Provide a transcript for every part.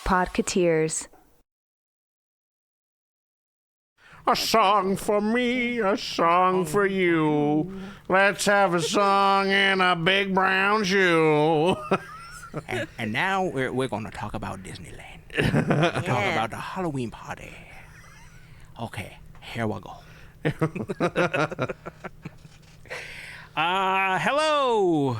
Podketeers. A song for me, a song for you. Let's have a song in a big brown shoe. and now we're going to talk about Disneyland. Talk about the Halloween party. Okay, here we go. Hello.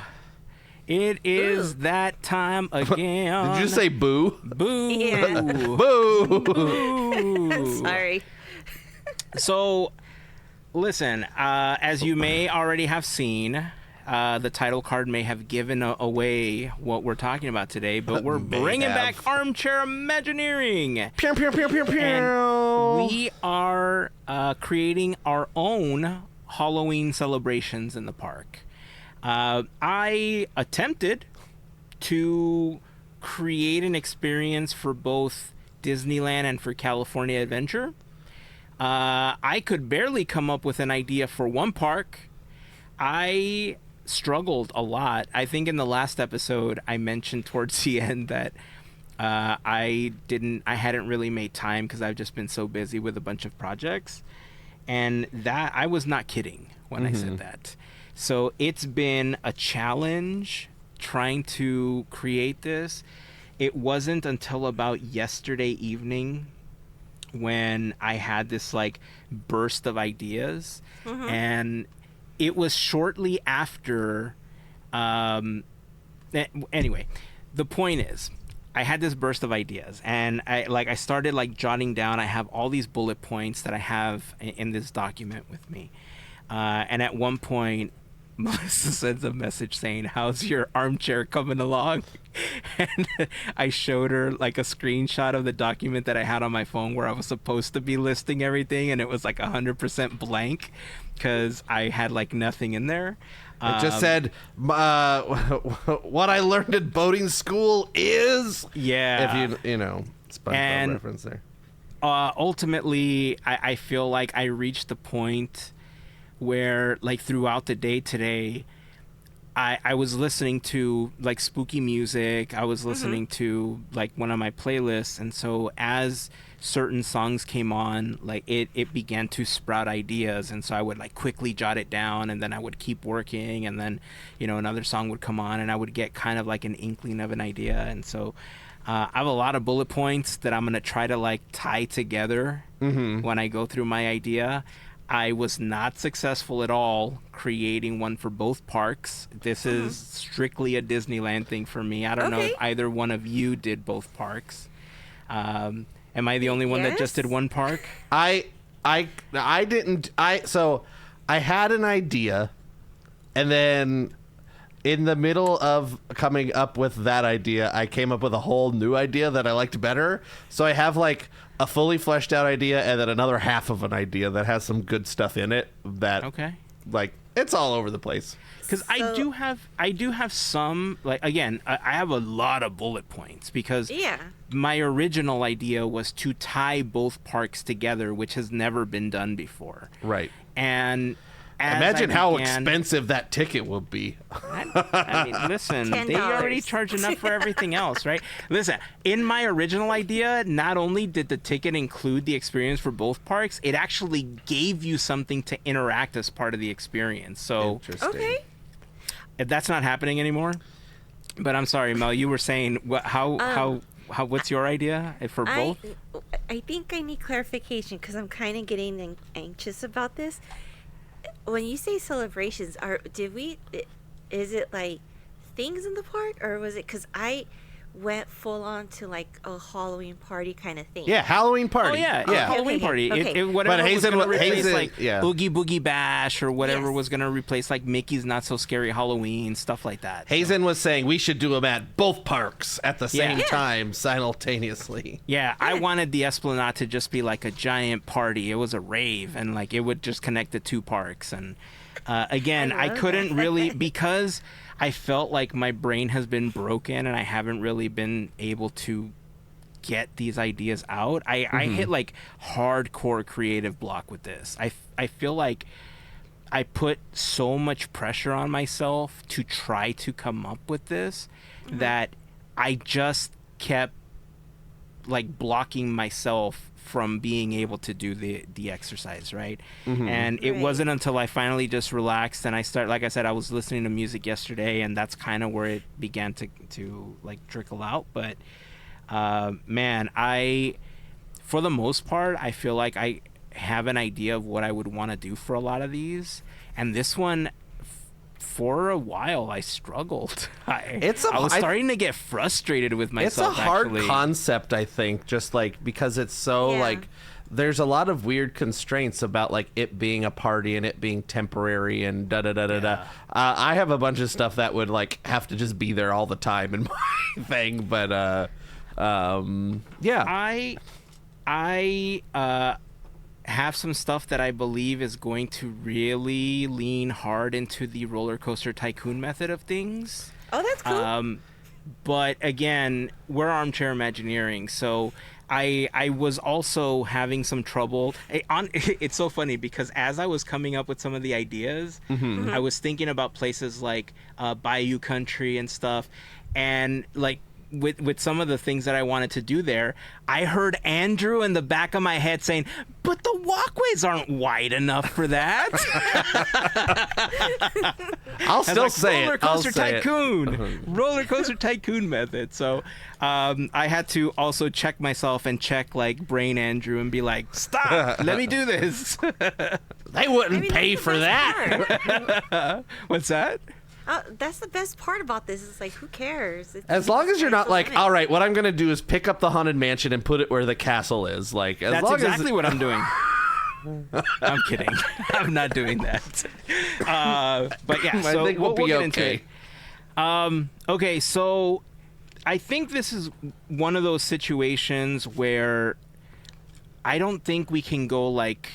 It is that time again. Did you say boo? Boo. Yeah. Boo. Boo. Sorry. So, listen, as you may already have seen, the title card may have given away what we're talking about today, but we're bringing back Armchair Imagineering. Pew, pew, pew, pew, pew. And we are creating our own Halloween celebrations in the park. I attempted to create an experience for both Disneyland and for California Adventure. I could barely come up with an idea for one park. I struggled a lot. I think in the last episode I mentioned towards the end that I hadn't really made time because I've just been so busy with a bunch of projects, and that I was not kidding when I said that. So it's been a challenge trying to create this. It wasn't until about yesterday evening when I had this like burst of ideas, and it was shortly after. Anyway, the point is, I had this burst of ideas, and I started like jotting down. I have all these bullet points that I have in this document with me, and at one point, Melissa sends a message saying, "How's your armchair coming along?" And I showed her like a screenshot of the document that I had on my phone where I was supposed to be listing everything, and it was like 100% blank because I had like nothing in there. It just said, what I learned in boating school is... Yeah. If you know, SpongeBob reference there. Ultimately, I feel like I reached the point where like throughout the day today, I was listening to like spooky music. I was listening to like one of my playlists, and so as certain songs came on, like it began to sprout ideas, and so I would like quickly jot it down, and then I would keep working, and then another song would come on, and I would get kind of like an inkling of an idea. And so I have a lot of bullet points that I'm gonna try to like tie together when I go through my idea. I was not successful at all creating one for both parks. This is strictly a Disneyland thing for me. I don't know if either one of you did both parks. Am I the only one that just did one park? I didn't. So I had an idea, and then in the middle of coming up with that idea, I came up with a whole new idea that I liked better. So I have like a fully fleshed out idea and then another half of an idea that has some good stuff in it that like it's all over the place. Because I do have some, like, again, I have a lot of bullet points because my original idea was to tie both parks together, which has never been done before. Right. And imagine how expensive that ticket will be. I mean, listen, $10. they already charge enough for everything else, right? Listen, in my original idea, not only did the ticket include the experience for both parks, it actually gave you something to interact as part of the experience. So, interesting. That's not happening anymore. But I'm sorry, Mel, you were saying what's your idea for both? I think I need clarification because I'm kind of getting anxious about this. When you say celebrations, is it like things in the park, or was it because I went full on to like a Halloween party kind of thing? Yeah, Halloween party. Oh yeah, Halloween party. Okay. Whatever But was going to replace like yeah. Oogie Boogie Bash or whatever was going to replace like Mickey's Not So Scary Halloween, stuff like that. Heyzen was saying we should do them at both parks at the same time simultaneously. Yeah, I wanted the Esplanade to just be like a giant party. It was a rave, and like it would just connect the two parks. And again, I couldn't really because I felt like my brain has been broken and I haven't really been able to get these ideas out. I hit like hardcore creative block with this. I feel like I put so much pressure on myself to try to come up with this that I just kept like blocking myself from being able to do the exercise, right? And it wasn't until I finally just relaxed and like I said, I was listening to music yesterday, and that's kind of where it began to like trickle out. But man, for the most part, I feel like I have an idea of what I would want to do for a lot of these, and this one, for a while, I struggled. I was starting to get frustrated with myself. It's a hard actually. concept, I think, just like because it's so like there's a lot of weird constraints about like it being a party and it being temporary and da da da da da. I have a bunch of stuff that would like have to just be there all the time in my thing, but I have some stuff that I believe is going to really lean hard into the roller coaster tycoon method of things. Oh, that's cool. But again, we're Armchair Imagineering, so I was also having some trouble. It's so funny because as I was coming up with some of the ideas, I was thinking about places like Bayou Country and stuff, and like with some of the things that I wanted to do there, I heard Andrew in the back of my head saying, "But the walkways aren't wide enough for that." I'll still say roller it. I'll coaster say tycoon, roller coaster tycoon method. So I had to also check myself and check like brain Andrew and be like, "Stop! Let me do this." They wouldn't pay for that. What's that? That's the best part about this. It's like, who cares? As long as you're not like, all right, what I'm going to do is pick up the haunted mansion and put it where the castle is. Like, that's exactly what I'm doing. I'm kidding. I'm not doing that. But yeah, so I think we'll be okay. Okay, so I think this is one of those situations where I don't think we can go like,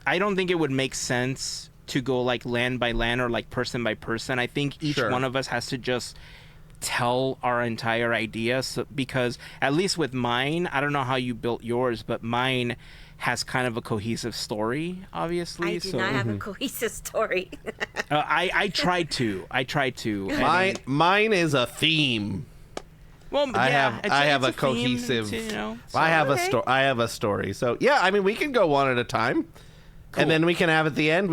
I don't think it would make sense to go like land by land or like person by person. I think each one of us has to just tell our entire idea, because at least with mine, I don't know how you built yours, but mine has kind of a cohesive story, obviously. I do not have a cohesive story. I tried to. Mine is a theme. Well, I have a cohesive. I have a story. So yeah, I mean, we can go one at a time. Cool. And then we can have at the end,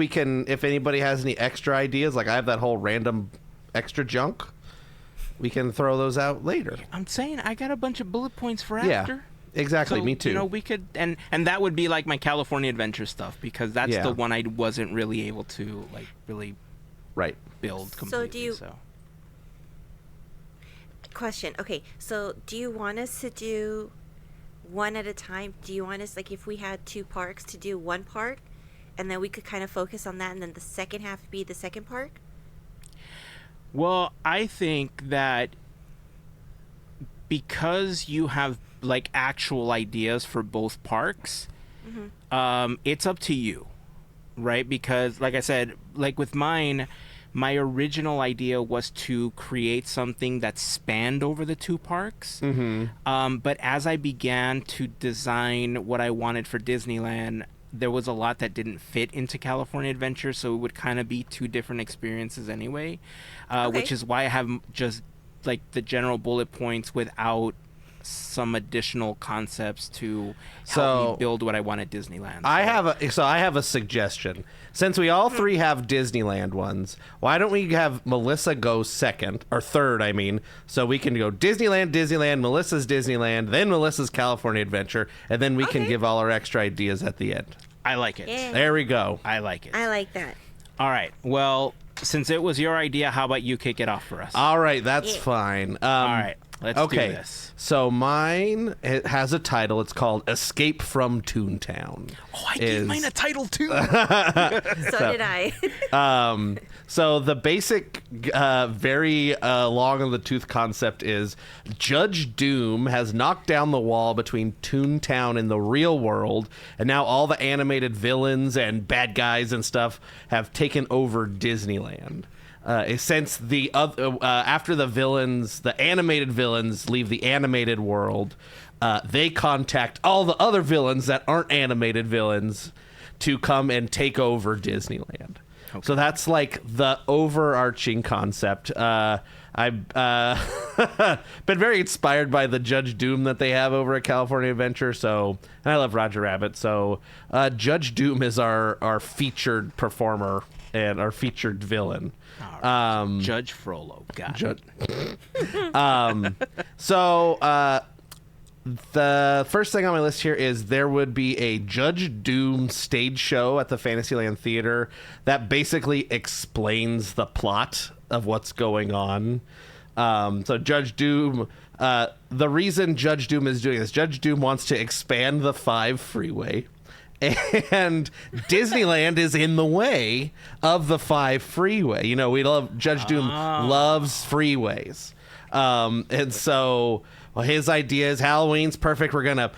if anybody has any extra ideas, like I have that whole random extra junk, we can throw those out later. I'm saying I got a bunch of bullet points for after. Yeah, exactly. So, me too. You know, we could, and that would be like my California Adventure stuff, because that's the one I wasn't really able to like really build completely. Question. Okay, so do you want us to do one at a time? Do you want us, like, if we had 2 parks, to do one park? And then we could kind of focus on that, and then the second half be the second park? Well, I think that because you have like actual ideas for both parks, it's up to you, right? Because like I said, like with mine, my original idea was to create something that spanned over the 2 parks. But as I began to design what I wanted for Disneyland, there was a lot that didn't fit into California Adventure, so it would kind of be 2 different experiences anyway, which is why I have just like the general bullet points without some additional concepts to help me build what I want at Disneyland. I have a suggestion. Since we all 3 have Disneyland ones, why don't we have Melissa go second, or third, I mean, so we can go Disneyland, Melissa's Disneyland, then Melissa's California Adventure, and then we can give all our extra ideas at the end. I like it. Yeah. There we go. I like it. I like that. All right. Well, since it was your idea, how about you kick it off for us? All right, that's fine. All right. Let's do this. So mine has a title. It's called Escape from Toontown. Oh, I gave mine a title too. So did I. So the basic, very long on the tooth concept is Judge Doom has knocked down the wall between Toontown and the real world, and now all the animated villains and bad guys and stuff have taken over Disneyland. Since after the animated villains leave the animated world, they contact all the other villains that aren't animated villains to come and take over Disneyland. Okay. So that's like the overarching concept. been very inspired by the Judge Doom that they have over at California Adventure. So, and I love Roger Rabbit. So, Judge Doom is our featured performer and our featured villain. Judge Frollo. Got it. The first thing on my list here is there would be a Judge Doom stage show at the Fantasyland Theater that basically explains the plot of what's going on. So Judge Doom, the reason Judge Doom is doing this, Judge Doom wants to expand the 5 freeway, and Disneyland is in the way of the 5 freeway. You know, Judge Doom loves freeways. And so his idea is Halloween's perfect. We're gonna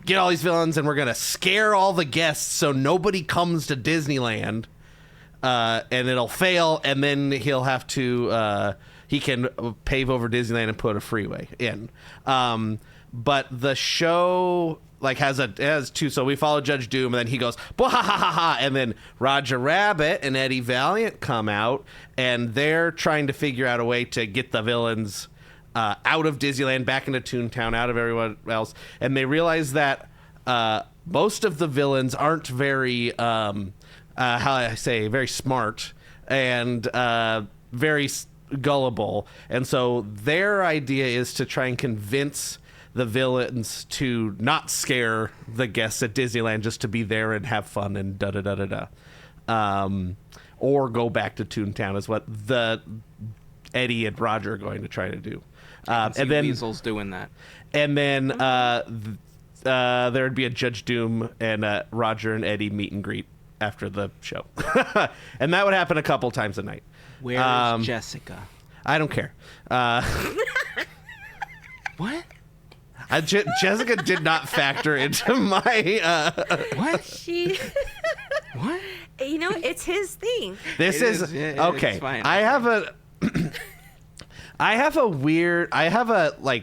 get all these villains and we're gonna scare all the guests so nobody comes to Disneyland, and it'll fail. And then he'll have to he can pave over Disneyland and put a freeway in. But the show has 2. So we follow Judge Doom, and then he goes, "Blah, ha, ha, ha, ha," and then Roger Rabbit and Eddie Valiant come out, and they're trying to figure out a way to get the villains out of Disneyland, back into Toontown, out of everyone else. And they realize that most of the villains aren't very, very smart and very gullible. And so their idea is to try and convince the villains to not scare the guests at Disneyland, just to be there and have fun and or go back to Toontown is what the Eddie and Roger are going to try to do. And then Weasel's doing that. And then there'd be a Judge Doom and Roger and Eddie meet and greet after the show. And that would happen a couple times a night. Where is Jessica? I don't care. What? Jessica did not factor into my... What? She... What? You know, it's his thing. This is okay. It's fine. I have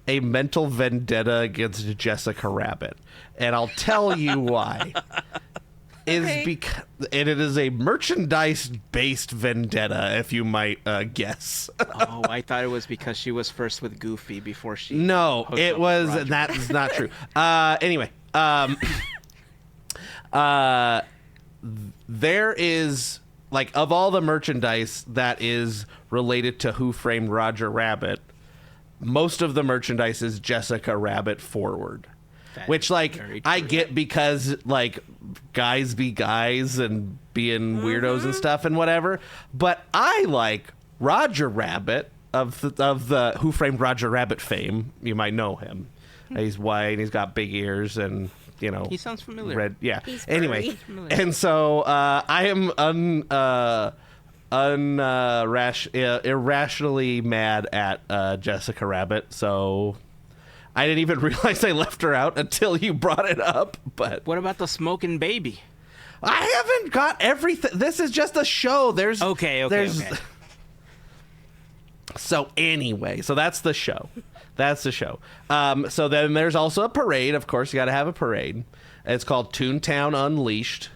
a mental vendetta against Jessica Rabbit, and I'll tell you why. Because it is a merchandise-based vendetta, if you might guess. Oh, I thought it was because she was first with Goofy before she... No, it was... That is not true. Anyway, there is... of all the merchandise that is related to Who Framed Roger Rabbit, most of the merchandise is Jessica Rabbit forward. Which, I get because, guys be guys and being weirdos and stuff and whatever. But I like Roger Rabbit of the Who Framed Roger Rabbit fame. You might know him. He's white and he's got big ears and, He sounds familiar. Red. Yeah. He's Anyway. furry. And so I am irrationally mad at Jessica Rabbit. So... I didn't even realize I left her out until you brought it up. But What about the smoking baby? I haven't got everything. This is just a show. There's Okay. So anyway, so that's the show. So then there's also a parade. Of course, you got to have a parade. It's called Toontown Unleashed.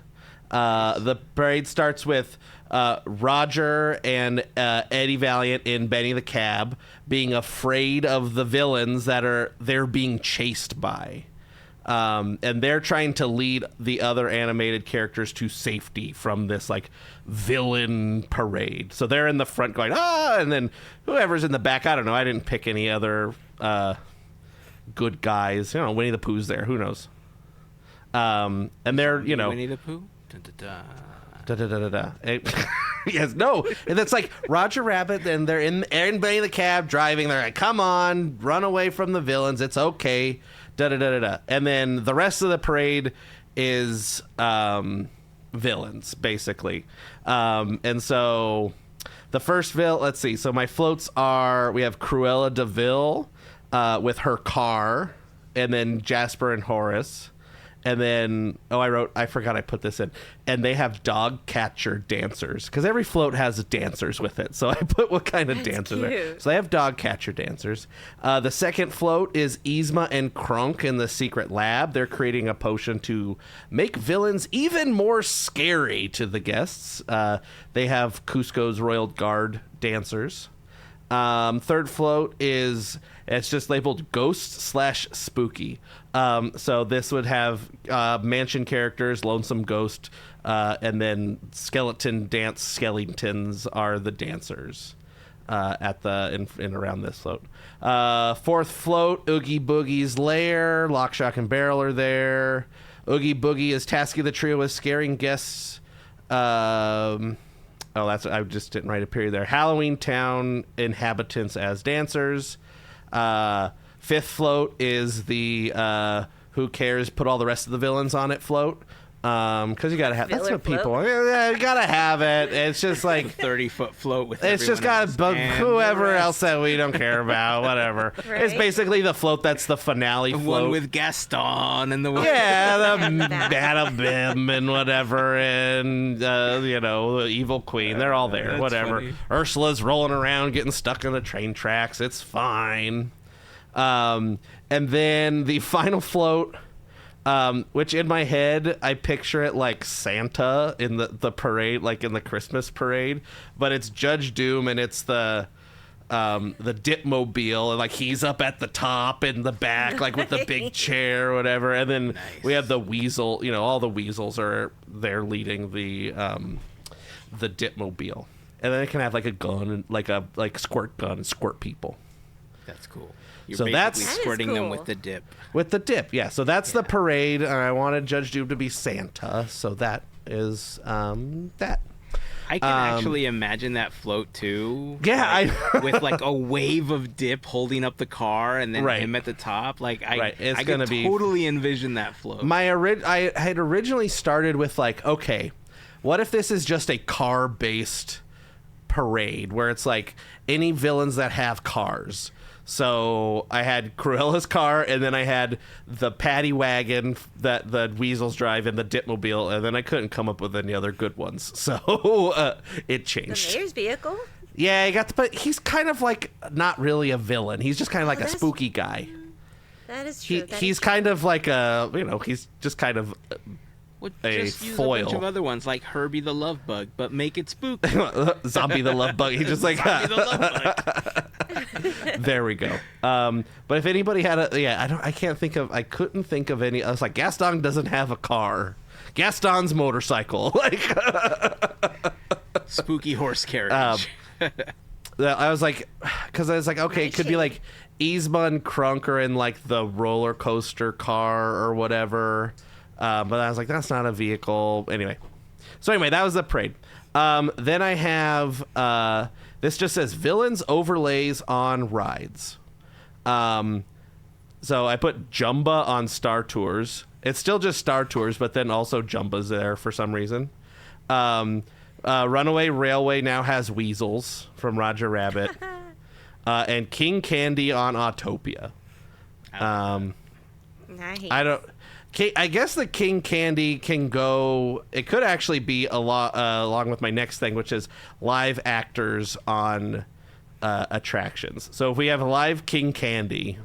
The parade starts with Roger and Eddie Valiant in Benny the Cab being afraid of the villains that they're being chased by. And they're trying to lead the other animated characters to safety from this villain parade. So they're in the front going, and then whoever's in the back, I don't know. I didn't pick any other good guys. Winnie the Pooh's there. Who knows? And they're, Winnie the Pooh? Yes, no. And it's Roger Rabbit, and they're in Benny the Cab driving. They're like, come on, run away from the villains. It's okay. And then the rest of the parade is villains, basically. And so the first villain, let's see. So my floats we have Cruella de Vil with her car, and then Jasper and Horace. And then, I forgot I put this in. And they have dog catcher dancers. Because every float has dancers with it. So I put what kind of dancers there. So they have dog catcher dancers. The second float is Yzma and Kronk in the secret lab. They're creating a potion to make villains even more scary to the guests. They have Cusco's Royal Guard dancers. Third float it's just labeled ghost/spooky. So this would have mansion characters, lonesome ghost, and then skeleton dance skeletons are the dancers at the in around this float. Fourth float, Oogie Boogie's lair. Lock, Shock, and Barrel are there. Oogie Boogie is tasking the trio with scaring guests. I just didn't write a period there. Halloween Town inhabitants as dancers. Fifth float is the who cares, put all the rest of the villains on it float. Because you gotta have that's what people. Yeah, you gotta have it. It's just like 30-foot float with. It's just got whoever else that we don't care about. Whatever. Right? It's basically the float that's the finale The float. one with Gaston and the one. Yeah, the Madam Bim and whatever, and the Evil Queen. They're all there. That's Whatever. funny. Ursula's rolling around, getting stuck in the train tracks. It's fine. And then the final float. Which in my head, I picture it like Santa in the parade, like in the Christmas parade, but it's Judge Doom and it's the Dipmobile, and like he's up at the top in the back, like with the big chair or whatever. And then we have the weasel, all the weasels are there leading the Dipmobile. And then it can have like a gun and like squirt gun and squirt people. That's cool. You're So basically that's- squirting them cool. with the dip. With the dip, yeah. So that's the parade, and I wanted Judge Doom to be Santa, so that is that. I can actually imagine that float too. Yeah, with like a wave of dip holding up the car, and then Right. him at the top. Like It's I gonna could be totally envision that float. I had originally started with like, okay, what if this is just a car-based parade where it's like any villains that have cars. So I had Cruella's car, and then I had the paddy wagon that the weasels drive, and the Dipmobile, and then I couldn't come up with any other good ones. So it The changed. mayor's vehicle? Yeah, but he's kind of like not really a villain. He's just kind of like a that's- spooky guy. That is true. He's kind of like he's just kind of Well, a just use foil. a bunch of other ones like Herbie the Love Bug, but make it spooky. Zombie the Love Bug. He's just like Zombie the Love Bug. there we go. But if anybody had I couldn't think of any. I was like, Gaston doesn't have a car. Gaston's motorcycle. Like Spooky horse carriage. I was like, because I was like, okay, it could be like Yzma and Crunk are in like the roller coaster car or whatever. But I was like, that's not a vehicle. Anyway. So anyway, that was the parade. Then I have, this just says villains overlays on rides. So I put Jumba on Star Tours. It's still just Star Tours, but then also Jumba's there for some reason. Runaway Railway now has Weasels from Roger Rabbit. And King Candy on Autopia. Nice. I guess the King Candy can go. It could actually be a lot along with my next thing, which is live actors on attractions. So if we have a live King Candy,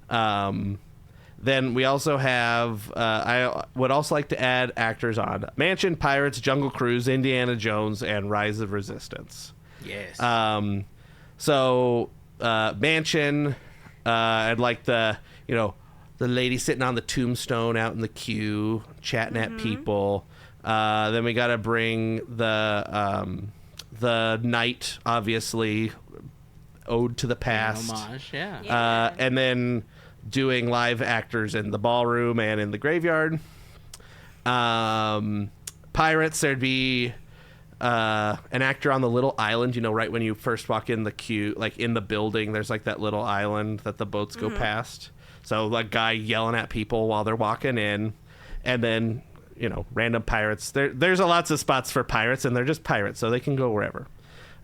then we also have. I would also like to add actors on Mansion, Pirates, Jungle Cruise, Indiana Jones, and Rise of Resistance. Yes. So Mansion, I'd like the lady sitting on the tombstone out in the queue, chatting at people. Then we got to bring the knight, obviously, ode to the past. Homage, yeah. Yeah. And then doing live actors in the ballroom and in the graveyard. Pirates, there'd be an actor on the little island, right when you first walk in the queue, like in the building, there's like that little island that the boats go past. So a guy yelling at people while they're walking in, and then random pirates. There's lots of spots for pirates, and they're just pirates, so they can go wherever.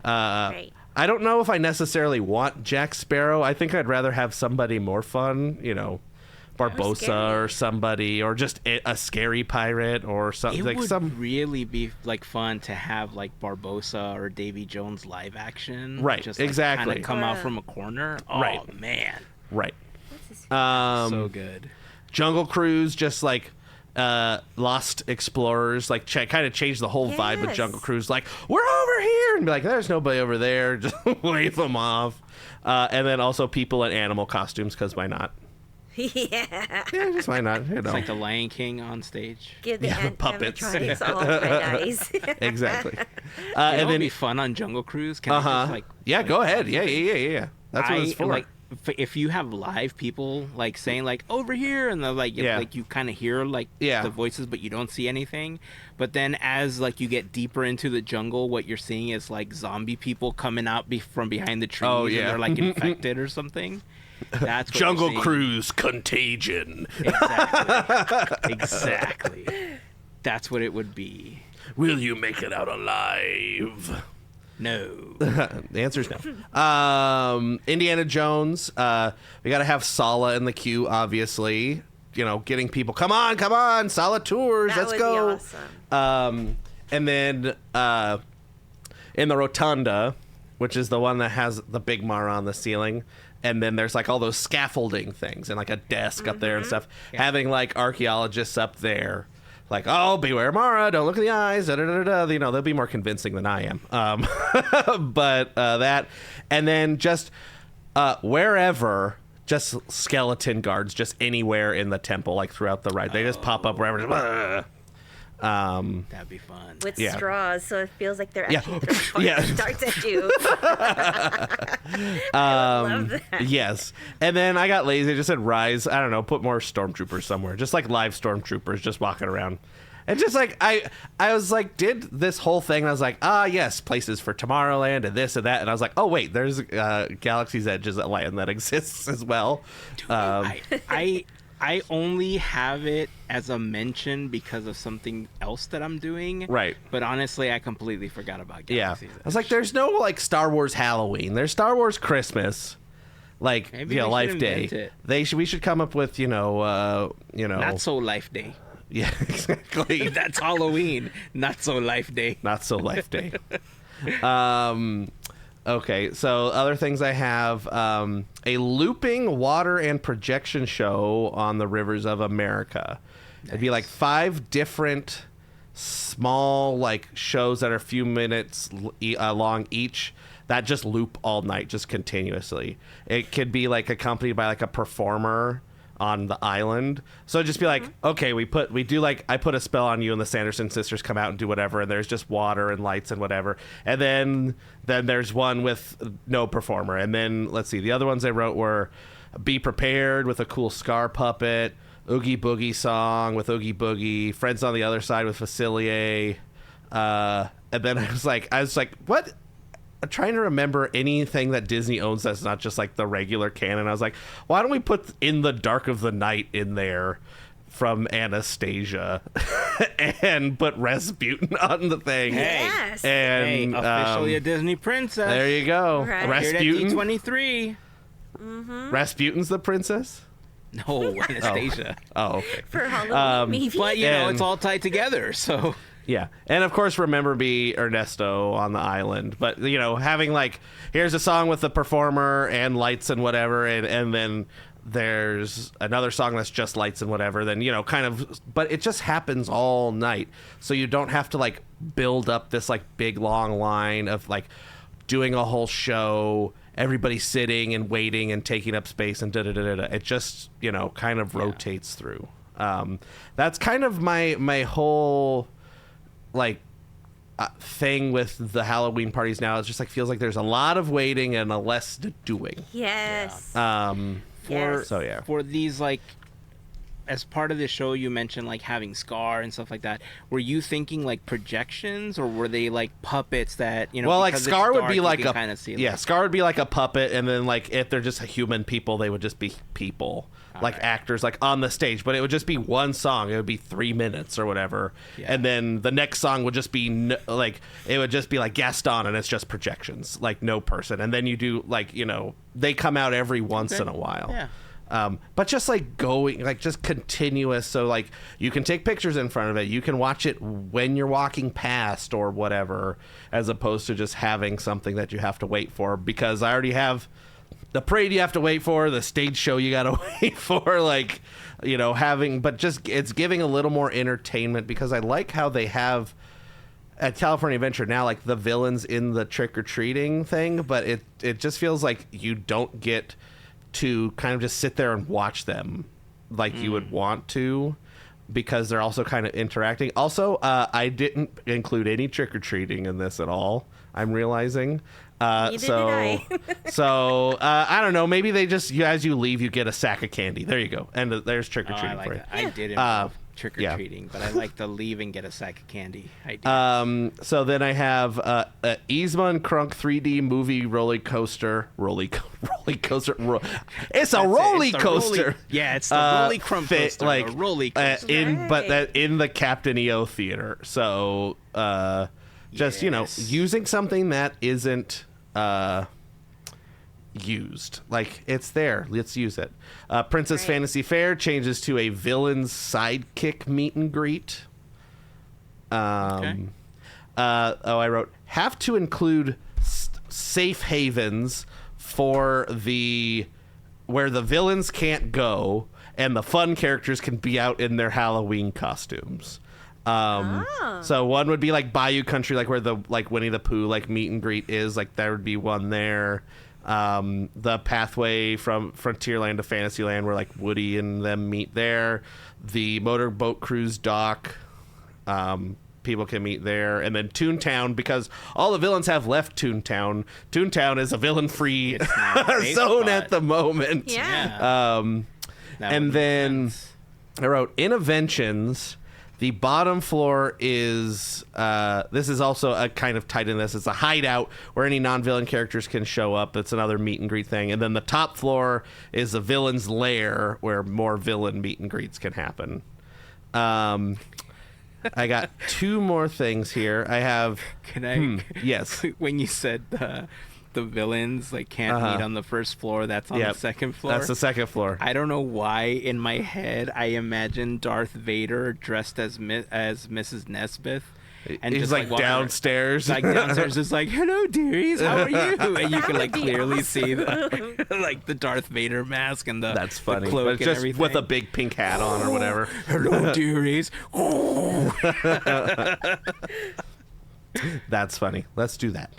Right. I don't know if I necessarily want Jack Sparrow. I think I'd rather have somebody more fun, Barbossa scary. or somebody, or just a scary pirate or something. It Like would really be like fun to have like Barbossa or Davy Jones live action. Right, Just exactly. Kind of come out from a corner. Oh Right. man, Right. What's his so good. Jungle Cruise, just like Lost Explorers, like kind of change the whole vibe of Yes. Jungle Cruise. Like, we're over here, and be like, there's nobody over there. Just wave them off. And then also people in animal costumes, because why not? Yeah. Yeah, just why not? You know. It's like the Lion King on stage. Give the puppets. animatronics all red eyes. Exactly. And And then then be fun on Jungle Cruise. Can I just, like, yeah, go ahead. Yeah. That's what it's for. Like, if you have live people like saying like over here, and they're like, Yeah. like you kind of hear like the voices, but you don't see anything. But then as like you get deeper into the jungle, what you're seeing is like zombie people coming out from behind the trees. Oh, yeah. And they're like infected or something. That's what Jungle you're seeing. Cruise Contagion. Exactly. That's what it would be. Will you make it out alive? No. The answer is no. Indiana Jones. We got to have Sala in the queue, obviously. You know, getting people. Come on, Sala tours. That Let's would go. be awesome. And then in the rotunda, which is the one that has the big Mara on the ceiling, and then there's like all those scaffolding things and like a desk up there and stuff. Yeah. Having like archaeologists up there. Like, oh, beware Mara, don't look in the eyes, da-da-da-da. You know, they'll be more convincing than I am. But that, and then just wherever, just skeleton guards, just anywhere in the temple, like throughout the ride. They just pop up wherever. That'd be fun. With yeah. straws, so it feels like they're Yeah. actually throwing Yeah. darts at you. I would love that. Yes. And then I got lazy, just said rise. I don't know, put more stormtroopers somewhere. Just like live stormtroopers just walking around. And just like I was like, did this whole thing, and I was like, yes, places for Tomorrowland and this and that. And I was like, oh wait, there's Galaxy's Edge land that exists as well. I only have it as a mention because of something else that I'm doing. Right. But honestly, I completely forgot about Yeah. Galaxy's Edge. I was like, there's no like Star Wars Halloween. There's Star Wars Christmas. Like, Maybe you know, we Life should Day. invent it. We should come up with, Not so Life Day. Yeah, exactly. That's Halloween. Not so Life Day. Not so Life Day. Okay, so other things I have, a looping water and projection show on the rivers of America. It'd be like 5 different small like shows that are a few minutes long each that just loop all night, just continuously. It could be like accompanied by like a performer on the island. So it'd just be like, okay, I put a spell on you, and the Sanderson sisters come out and do whatever, and there's just water and lights and whatever. And then there's one with no performer. And then let's see, the other ones I wrote were Be Prepared with a cool Scar puppet, Oogie Boogie song with Oogie Boogie, Friends on the Other Side with Facilier. And then I was like, what? I'm trying to remember anything that Disney owns that's not just like the regular canon. I was like, why don't we put In the Dark of the Night in there from Anastasia and put Rasputin on the thing? Hey. Yes. And Officially a Disney princess. there you go. Right. Here at Rasputin. D23. Rasputin's the princess? No, Anastasia. Oh, okay. For Halloween, maybe. But, you know, And- it's all tied together, so... Yeah. And of course, Remember Me, Ernesto on the island. But, you know, having like, here's a song with the performer and lights and whatever, and then there's another song that's just lights and whatever, then, you know, kind of, but it just happens all night. So you don't have to like build up this like big long line of like doing a whole show, everybody sitting and waiting and taking up space and da-da-da-da-da. It just, you know, kind of rotates through. That's kind of my whole like thing with the Halloween parties now. It's just like feels like there's a lot of waiting and a less doing. Yes. For, So, yeah. For these, like, as part of the show, you mentioned, like, having Scar and stuff like that. Were you thinking, like, projections, or were they, like, puppets that, you know, Well, like because it's Scar would dark, be you like can a kind of see, yeah, like, Scar would be like a puppet, and then like if they're just human people, they would just be people, like right. actors, like on the stage. But it would just be one song. It would be 3 minutes or whatever, Yeah. and then the next song would just be like it would just be like Gaston, and it's just projections, like no person. And then you do like, you know, they come out every once in a while. Yeah. But just like going, like just continuous. So like you can take pictures in front of it. You can watch it when you're walking past or whatever, as opposed to just having something that you have to wait for. Because I already have the parade you have to wait for, the stage show you gotta wait for, like, you know, but just it's giving a little more entertainment, because I like how they have at California Adventure now, like, the villains in the trick-or-treating thing, but it just feels like you don't get to kind of just sit there and watch them like you would want to, because they're also kind of interacting. Also, I didn't include any trick-or-treating in this at all, I'm realizing. Neither did I. So I don't know, maybe they just, as you leave, you get a sack of candy. There you go. And there's trick-or-treating I like for you. that. I did involve trick-or-treating, but I like to leave and get a sack of candy. I did. So then I have Yzma and Crunk 3D movie roller coaster. It's a roller coaster. It's the roly crump coaster. Like, a roly coaster. in the Captain EO theater. So just, you know, using something that isn't used. Like, it's there. Let's use it. Princess Fantasy Fair changes to a villain's sidekick meet and greet. I wrote, have to include safe havens for where the villains can't go and the fun characters can be out in their Halloween costumes. So one would be like Bayou Country, like where the Winnie the Pooh like meet and greet is, like there would be one there. The pathway from Frontierland to Fantasyland where like Woody and them meet there. The motorboat cruise dock, people can meet there. And then Toontown, because all the villains have left Toontown. Toontown is a villain-free zone at the moment. Yeah. And then I wrote Interventions. The bottom floor is, this is also a kind of tied in this. It's a hideout where any non-villain characters can show up. It's another meet and greet thing. And then the top floor is the villain's lair where more villain meet and greets can happen. I got two more things here. I have... Can I... Yes. When you said the villains like can't meet on the first floor, that's on the second floor. That's the second floor. I don't know why in my head I imagine Darth Vader dressed as Mrs. Nesbith, and he's just like downstairs. Like downstairs, just like, "Hello, dearies, how are you?" And you can like clearly see the like the Darth Vader mask and the that's funny, the cloak but and just everything. with a big pink hat on or whatever. Hello, dearies. That's funny. Let's do that.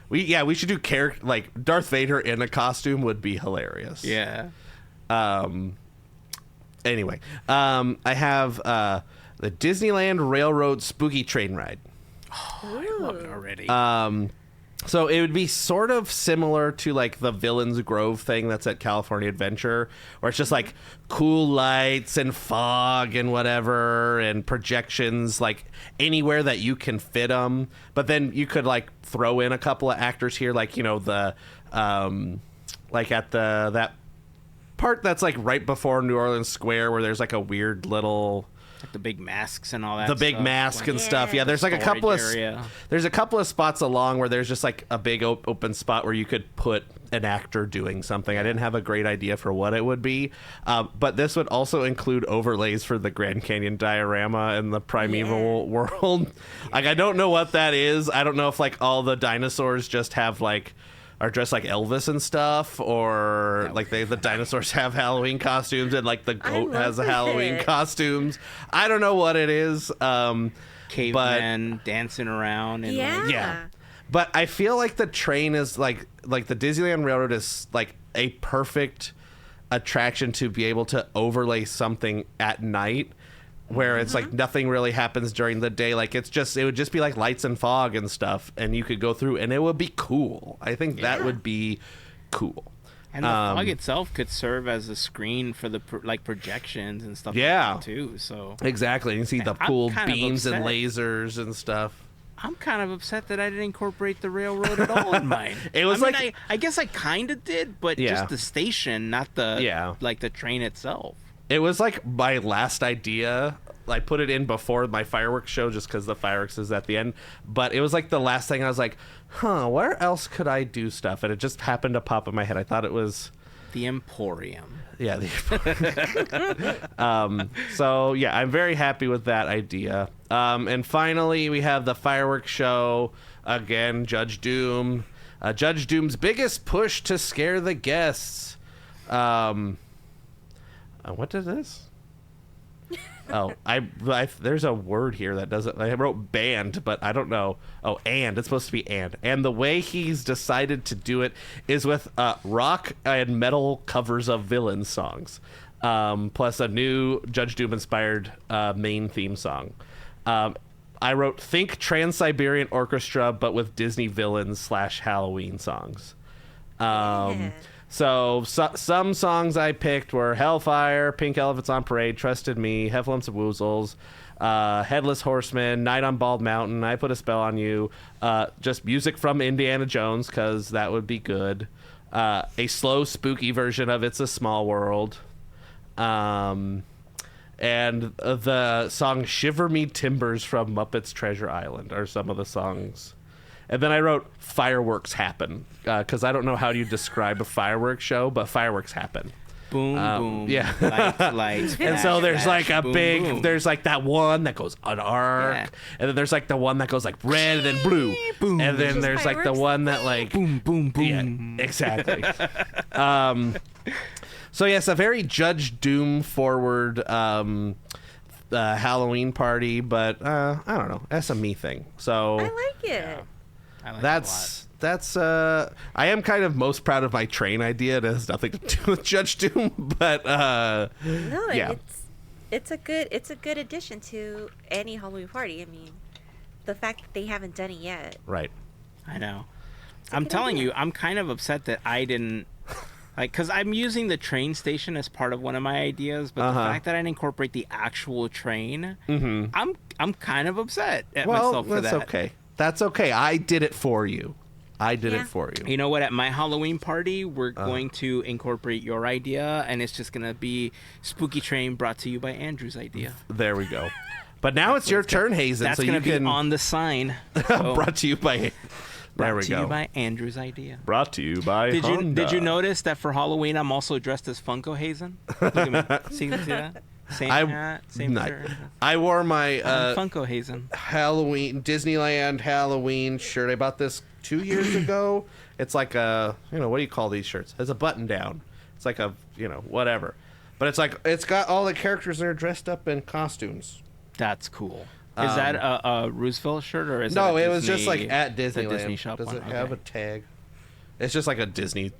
We should do like Darth Vader in a costume would be hilarious. Yeah. Anyway, I have the Disneyland Railroad Spooky Train Ride. Oh, I love it already. So it would be sort of similar to like the Villains Grove thing that's at California Adventure, where it's just like cool lights and fog and whatever and projections like anywhere that you can fit them. But then you could like throw in a couple of actors here, like, you know, the like at that part that's like right before New Orleans Square where there's like a weird little... Like the big masks and all that. The big mask and stuff. Yeah, there's like a couple of there's a couple of spots along where there's just like a big open spot where you could put an actor doing something. I didn't have a great idea for what it would be, but this would also include overlays for the Grand Canyon diorama and the primeval world. Like, I don't know what that is. I don't know if like all the dinosaurs just have like are dressed like Elvis and stuff, or like the dinosaurs have Halloween costumes and like the goat has a Halloween costumes. I don't know what it is. Cavemen dancing around. And yeah. But I feel like the train is like the Disneyland Railroad is like a perfect attraction to be able to overlay something at night where it's like nothing really happens during the day. Like it would just be like lights and fog and stuff, and you could go through and it would be cool. I think that would be cool. And the fog itself could serve as a screen for the projections and stuff like that too. So exactly, you see the cool beams and lasers and stuff. I'm kind of upset that I didn't incorporate the railroad at all in mine. It was I guess I kind of did, but just the station, not the like the train itself. It was like my last idea. I put it in before my fireworks show just because the fireworks is at the end. But it was like the last thing I was like, where else could I do stuff? And it just happened to pop in my head. I thought it was... The Emporium. Yeah. So, yeah, I'm very happy with that idea. And finally, we have the fireworks show. Again, Judge Doom. Judge Doom's biggest push to scare the guests. What is this? Oh, I there's a word here that doesn't. I wrote band, but I don't know. Oh, and it's supposed to be and. And the way he's decided to do it is with rock and metal covers of villain songs, plus a new Judge Doom inspired main theme song. I wrote think Trans-Siberian Orchestra, but with Disney villains / Halloween songs. So some songs I picked were Hellfire, Pink Elephants on Parade, Trusted Me, Heffalumps of Woozles, Headless Horseman, Night on Bald Mountain, I Put a Spell on You, just music from Indiana Jones, because that would be good. A slow, spooky version of It's a Small World. And the song Shiver Me Timbers from Muppets Treasure Island are some of the songs. And then I wrote Fireworks Happen, because I don't know how you describe a fireworks show, but fireworks happen. Boom, boom. Yeah. Lights, And so there's flash, like a boom, big, boom. there's like that one that goes an arc, Yeah. and then there's like the one that goes like red and then blue, Boom. and then Just there's like the fireworks? one that like, Boom, boom, boom. yeah, exactly. So yes, a very Judge Doom forward Halloween party, but I don't know, that's a me thing. So I like it. I like that's I am kind of most proud of my train idea. It has nothing to do with Judge Doom, but No, yeah. it's a good addition to any Halloween party. I mean, the fact that they haven't done it yet. right. I know. a I'm good telling idea. you, I'm kind of upset that I didn't, because I'm using the train station as part of one of my ideas, but the fact that I didn't incorporate the actual train, I'm kind of upset at Well, myself for that's that. okay. That's okay. I did it for you. I did Yeah. it for you. You know what? At my Halloween party, we're going to incorporate your idea, and it's just going to be Spooky Train brought to you by Andrew's idea. There we go. But now it's your turn, Heyzen. That's So going you to be can on the sign. So, brought to you by. There brought we to go. you by Andrew's idea. Brought to you by Did you Honda. notice that for Halloween I'm also dressed as Funko Hazen? Look at me. See that? Same hat, same not- shirt. I wore my I'm Funko Hazen. Halloween Disneyland Halloween shirt. I bought this 2 years ago. It's like a, what do you call these shirts? It's a button down. It's like a, whatever. But it's like it's got all the characters that are dressed up in costumes. That's cool. Is that a Roosevelt shirt or is No, it it a was just like Disney- at the Disneyland. Disney shop Does one? it have a tag? It's just like a Disneyland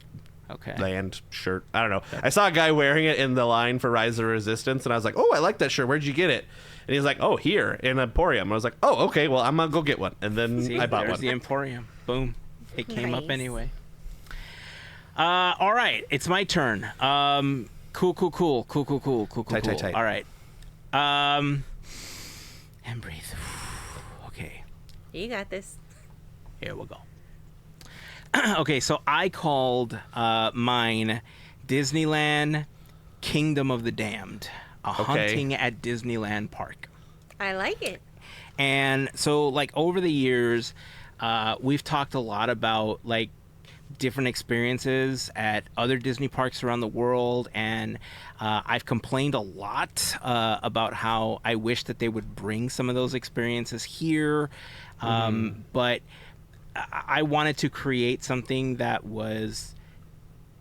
Okay. shirt. I don't know. I saw a guy wearing it in the line for Rise of Resistance, and I was like, "Oh, I like that shirt. Where'd you get it?" And he's like, "Oh, here in Emporium." I was like, "Oh, okay. Well, I'm gonna go get one." And then See, I bought there's one. the Emporium. Boom. It came up Nice. anyway. All right, it's my turn. Cool. Tight. All right. And breathe. Okay. You got this. Here we go. Okay, so I called mine Disneyland Kingdom of the Damned, a haunting at Disneyland Park. I like it. And so, like, over the years, we've talked a lot about, like, different experiences at other Disney parks around the world, and I've complained a lot about how I wish that they would bring some of those experiences here, but I wanted to create something that was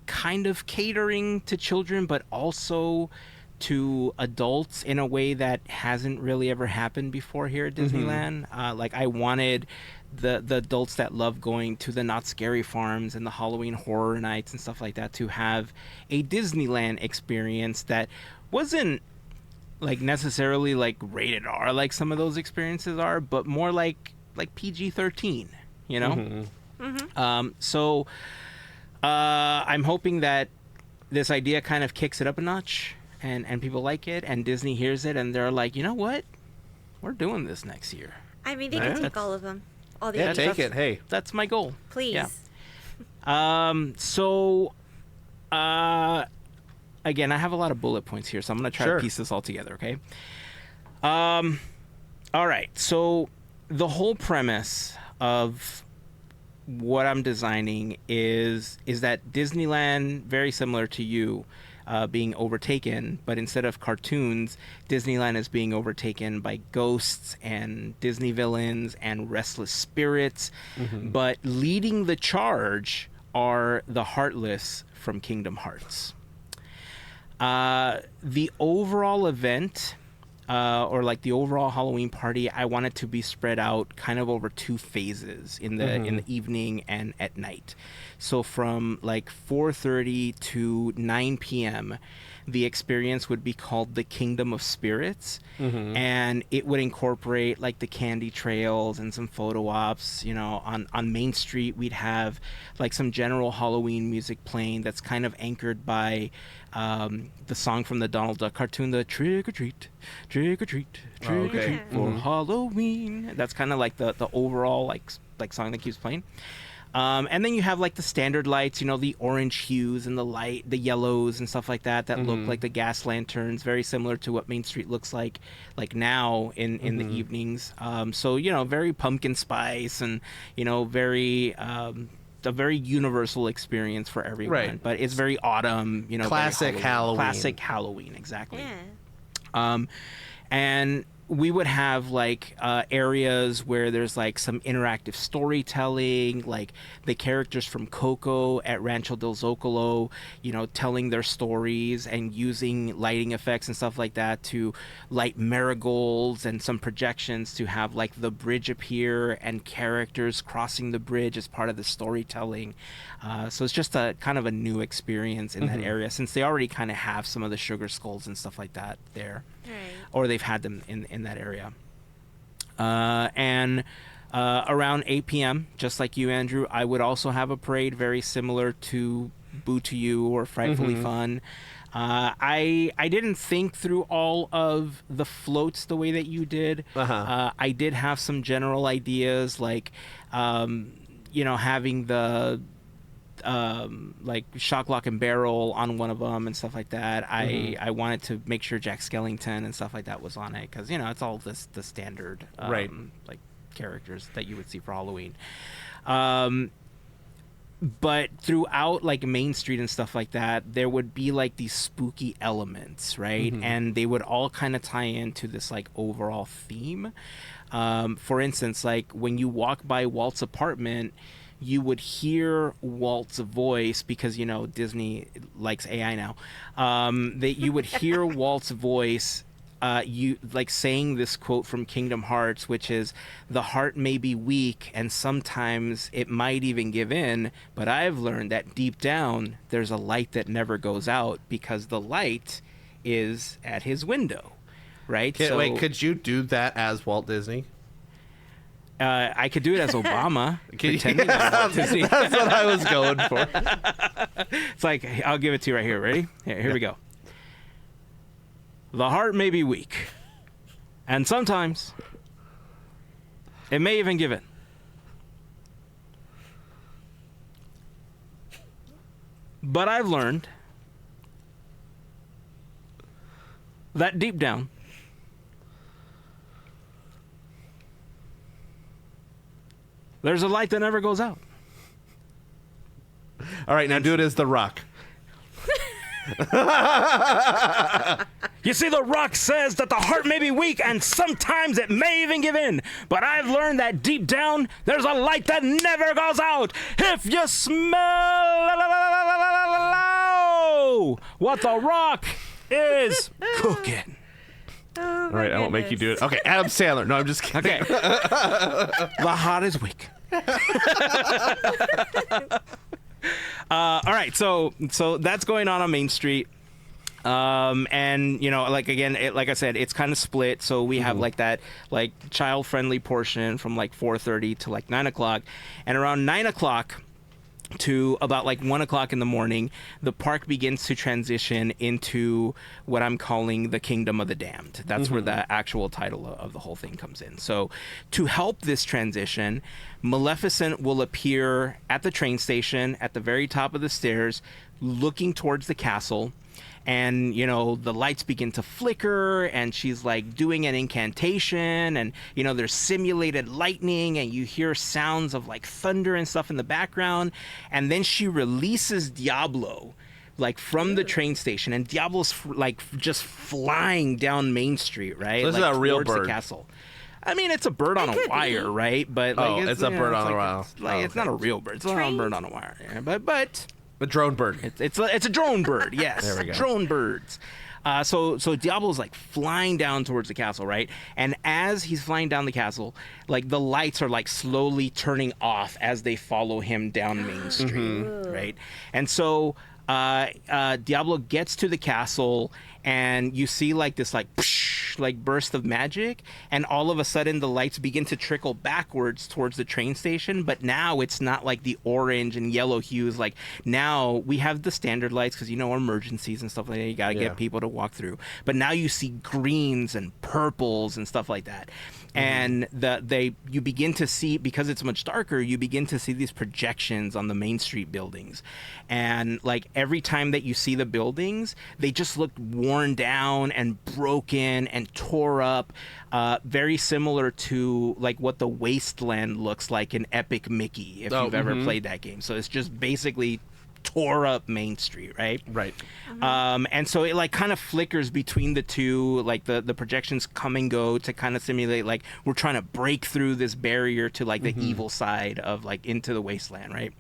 kind of catering to children, but also to adults in a way that hasn't really ever happened before here at Disneyland. Like, I wanted the adults that love going to the Not Scary Farms and the Halloween Horror Nights and stuff like that to have a Disneyland experience that wasn't like necessarily like rated R like some of those experiences are, but more like PG-13, you know? So I'm hoping that this idea kind of kicks it up a notch and people like it, and Disney hears it and they're like, you know what? We're doing this next year. I mean, they Yeah. can take all of them. All the Yeah, others. take it. Hey, That's my goal. Please. Yeah. Again, I have a lot of bullet points here, so I'm going to try Sure. to piece this all together, okay? All right. So the whole premise of what I'm designing is that Disneyland, very similar to you, being overtaken, but instead of cartoons, Disneyland is being overtaken by ghosts and Disney villains and restless spirits. But leading the charge are the Heartless from Kingdom Hearts. The overall event, or like the overall Halloween party, I want it to be spread out kind of over 2 phases in the evening and at night. So from like 4:30 to 9 p.m., the experience would be called the Kingdom of Spirits, and it would incorporate like the candy trails and some photo ops. You know, on Main Street, we'd have like some general Halloween music playing that's kind of anchored by the song from the Donald Duck cartoon, the trick or treat, trick or treat, trick or treat for Halloween. That's kind of like the overall like song that keeps playing. And then you have like the standard lights, you know, the orange hues and the yellows and stuff like that look like the gas lanterns, very similar to what Main Street looks like now in the evenings. So, you know, very pumpkin spice and, you know, very a very universal experience for everyone. Right. But it's very autumn, you know, classic Halloween. Classic Halloween, exactly. Yeah. And we would have like areas where there's like some interactive storytelling, like the characters from Coco at Rancho del Zocalo, you know, telling their stories and using lighting effects and stuff like that to light marigolds and some projections to have like the bridge appear and characters crossing the bridge as part of the storytelling. So it's just a kind of a new experience in that area, since they already kind of have some of the sugar skulls and stuff like that there. Right. Or they've had them in that area. And around 8 p.m., just like you, Andrew, I would also have a parade very similar to Boo to You or Frightfully Fun. I didn't think through all of the floats the way that you did. I did have some general ideas, like, you know, having the like Shock, Lock, and Barrel on one of them and stuff like that. I wanted to make sure Jack Skellington and stuff like that was on it, because, you know, it's all the standard like characters that you would see for Halloween. But throughout like Main Street and stuff like that, there would be like these spooky elements, right? And they would all kind of tie into this like overall theme. For instance, like when you walk by Walt's apartment, you would hear Walt's voice, because, you know, Disney likes AI now. That you would hear Walt's voice, you like saying this quote from Kingdom Hearts, which is, "The heart may be weak and sometimes it might even give in, but I've learned that deep down there's a light that never goes out, because the light is at his window." Right? Wait, could you do that as Walt Disney? I could do it as Obama. Pretending I'm Walt Disney. That's what I was going for. It's like, I'll give it to you right here. Ready? Here we go. The heart may be weak, and sometimes it may even give in. But I've learned that deep down, there's a light that never goes out. All right, now do it as The Rock. You see, The Rock says that the heart may be weak and sometimes it may even give in. But I've learned that deep down, there's a light that never goes out. If you smell what The Rock is cooking. Oh, All right, I won't make you do it. Okay, Adam Sandler. No, I'm just kidding. Okay. The heart is weak. All right, so that's going on Main Street. And, you know, like, again, like I said, it's kind of split. So we have like that like child friendly portion from like 4:30 to like 9 o'clock, and around 9 o'clock to about like 1 o'clock in the morning, the park begins to transition into what I'm calling the Kingdom of the Damned. That's where the actual title of the whole thing comes in. So to help this transition, Maleficent will appear at the train station at the very top of the stairs, looking towards the castle. And, you know, the lights begin to flicker, and she's like doing an incantation, and, you know, there's simulated lightning, and you hear sounds of like thunder and stuff in the background. And then she releases Diablo like from the train station, and Diablo's like just flying down Main Street, right? So this is like, a real towards bird. the castle. I mean, it's a bird on a wire, right? But like, it's a bird on a wire. It's not a real bird. It's not a bird on a wire. Yeah, but a drone bird. It's a drone bird. Yes, there we go. Drone birds. So Diablo's like flying down towards the castle, right? And as he's flying down the castle, like the lights are like slowly turning off as they follow him down Main Street, right? And so Diablo gets to the castle, and you see like this like burst of magic, and all of a sudden the lights begin to trickle backwards towards the train station. But now it's not like the orange and yellow hues. Like now we have the standard lights because emergencies and stuff like that. You gotta get people to walk through. But now you see greens and purples and stuff like that. And you begin to see, because it's much darker, you begin to see these projections on the Main Street buildings. And like every time that you see the buildings, they just look worn down and broken and tore up, very similar to like what the Wasteland looks like in Epic Mickey, if you've ever played that game. So it's just basically tore up Main Street, right? Right. And so it like kind of flickers between the two, like the projections come and go to kind of simulate like we're trying to break through this barrier to like the evil side of like into the Wasteland, right?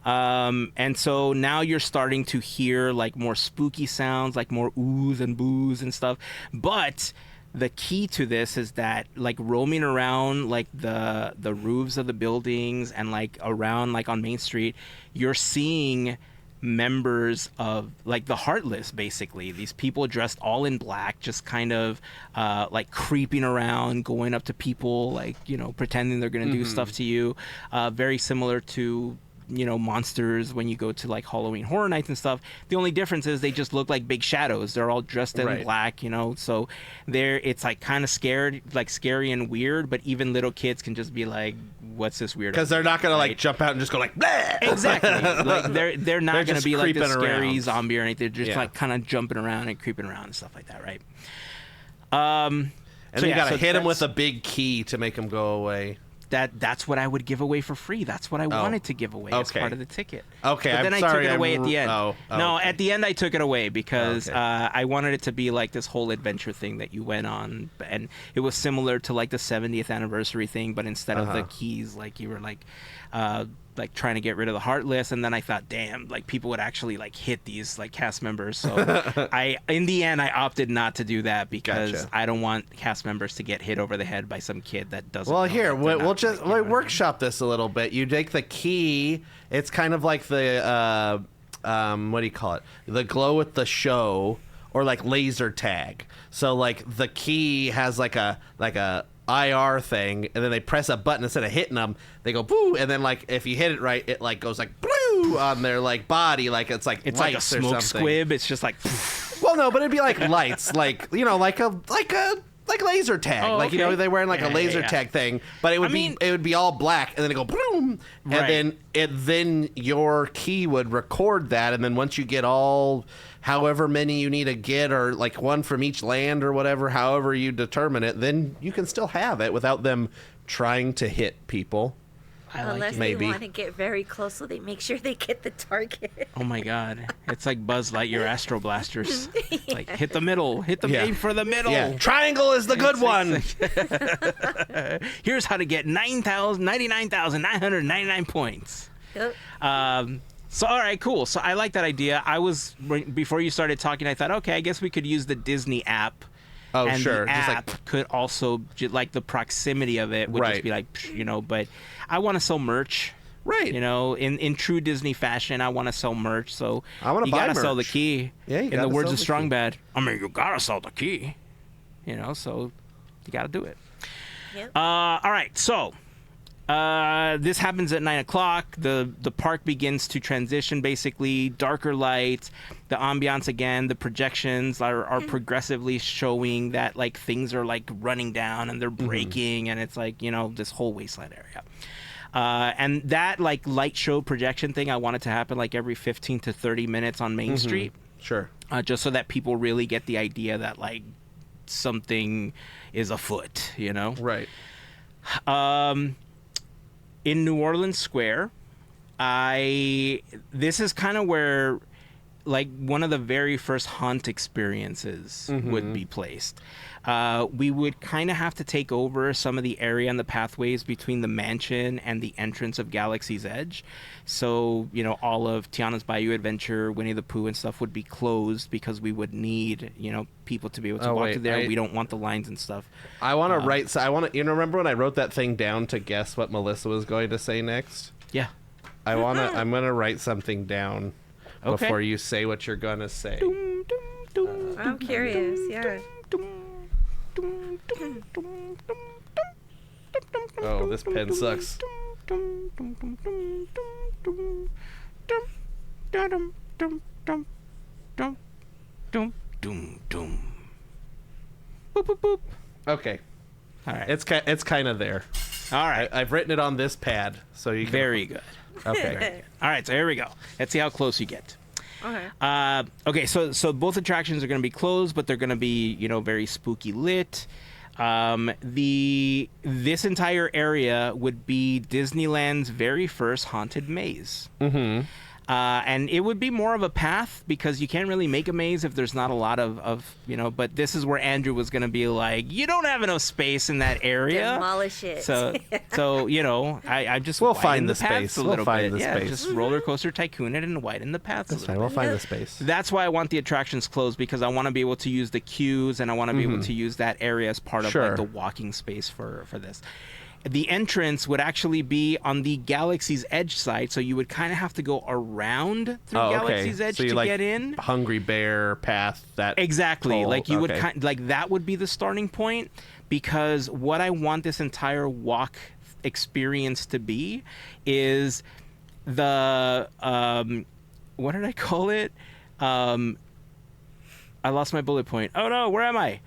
And so now you're starting to hear like more spooky sounds, like more oohs and boos and stuff. But the key to this is that like roaming around like the roofs of the buildings and like around like on Main Street, you're seeing members of like the Heartless, basically these people dressed all in black, just kind of like creeping around, going up to people, like pretending they're gonna do stuff to you, very similar to monsters when you go to like Halloween Horror Nights and stuff. The only difference is they just look like big shadows. They're all dressed in black, so it's like kind of scary and weird, but even little kids can just be like, what's this weird? Because they're not gonna like jump out and just go like bleh! Exactly. Like they're not gonna be like this scary around. zombie or anything. They're just like kind of jumping around and creeping around and stuff like that, right? And you gotta hit them with a big key to make them go away. That's what I would give away for free. That's what I wanted to give away as part of the ticket. Okay, but then I'm I sorry, took it away at the end. No, at the end I took it away because I wanted it to be like this whole adventure thing that you went on, and it was similar to like the 70th anniversary thing, but instead of the keys, like you were like trying to get rid of the Heartless. And then I thought, damn, like people would actually like hit these like cast members. So in the end I opted not to do that because I don't want cast members to get hit over the head by some kid that doesn't. Well, here we'll just workshop this a little bit. You take the key. It's kind of like the what do you call it? The glow at the show, or like laser tag. So like the key has like a IR thing, and then they press a button instead of hitting them. They go boo, and then like if you hit it right, it like goes like blue on their like body, like it's like like a smoke squib. It's just like. Well, no, but it'd be like lights, like like laser tag, like they're wearing like a laser tag thing, but it would be all black, and then it go boom, and then your key would record that, and then once you get all however many you need to get, or like one from each land or whatever, however you determine it, then you can still have it without them trying to hit people. Unless they want to get very close, so they make sure they get the target. Oh my god, it's like Buzz Lightyear Astro Blasters. Like hit the middle, aim for the middle. Yeah. Triangle is the good one. Here's how to get 99,999 points. Yep. So all right, cool. So I like that idea. Before you started talking, I thought, okay, I guess we could use the Disney app. Oh, and sure. The app could also, like the proximity of it would just be like, but I want to sell merch. Right. In true Disney fashion, I want to sell merch. So you gotta sell the key. Yeah, in the words of Strong Bad, I mean, you gotta sell the key. So you gotta do it. Yep. All right, so this happens at 9:00. The park begins to transition, basically darker lights, the ambiance again, the projections are progressively showing that like things are like running down and they're breaking, and it's like this whole wasteland area. And that like light show projection thing, I want it to happen like every 15 to 30 minutes on Main Street. Sure. Just so that people really get the idea that like something is afoot, Right. In New Orleans Square, this is kind of where like one of the very first haunt experiences would be placed. We would kind of have to take over some of the area and the pathways between the mansion and the entrance of Galaxy's Edge. So, you know, all of Tiana's Bayou Adventure, Winnie the Pooh and stuff would be closed because we would need, you know, people to be able to walk through there. We don't want the lines and stuff. I want to write. So I want to. You know, remember when I wrote that thing down to guess what Melissa was going to say next? Yeah. I want to. I'm going to write something down before you say what you're going to say. I'm curious. Yeah. Oh, this pen sucks. Okay. All right. It's kind of there. All right. I've written it on this pad, so you can. Very good. Okay. All right. So here we go. Let's see how close you get. Okay. Okay. So both attractions are going to be closed, but they're going to be, you know, very spooky lit. This entire area would be Disneyland's very first haunted maze. Mm-hmm. And it would be more of a path because you can't really make a maze if there's not a lot of you know, but this is where Andrew was going to be like, you don't have enough space in that area. Demolish it. So you know, I just We'll widen find the the paths space. a We'll little find bit. the Yeah, space. just roller coaster tycoon it and widen the paths a That's little fine. bit. We'll find the space. That's why I want the attractions closed because I want to be able to use the queues and I want to be able to use that area as part of like the walking space for this. The entrance would actually be on the Galaxy's Edge side, so you would kind of have to go around through Galaxy's Edge so you to like get in. Hungry Bear path that Exactly. toll. Like you would like that would be the starting point because what I want this entire walk experience to be is the what did I call it? I lost my bullet point. Oh no, where am I?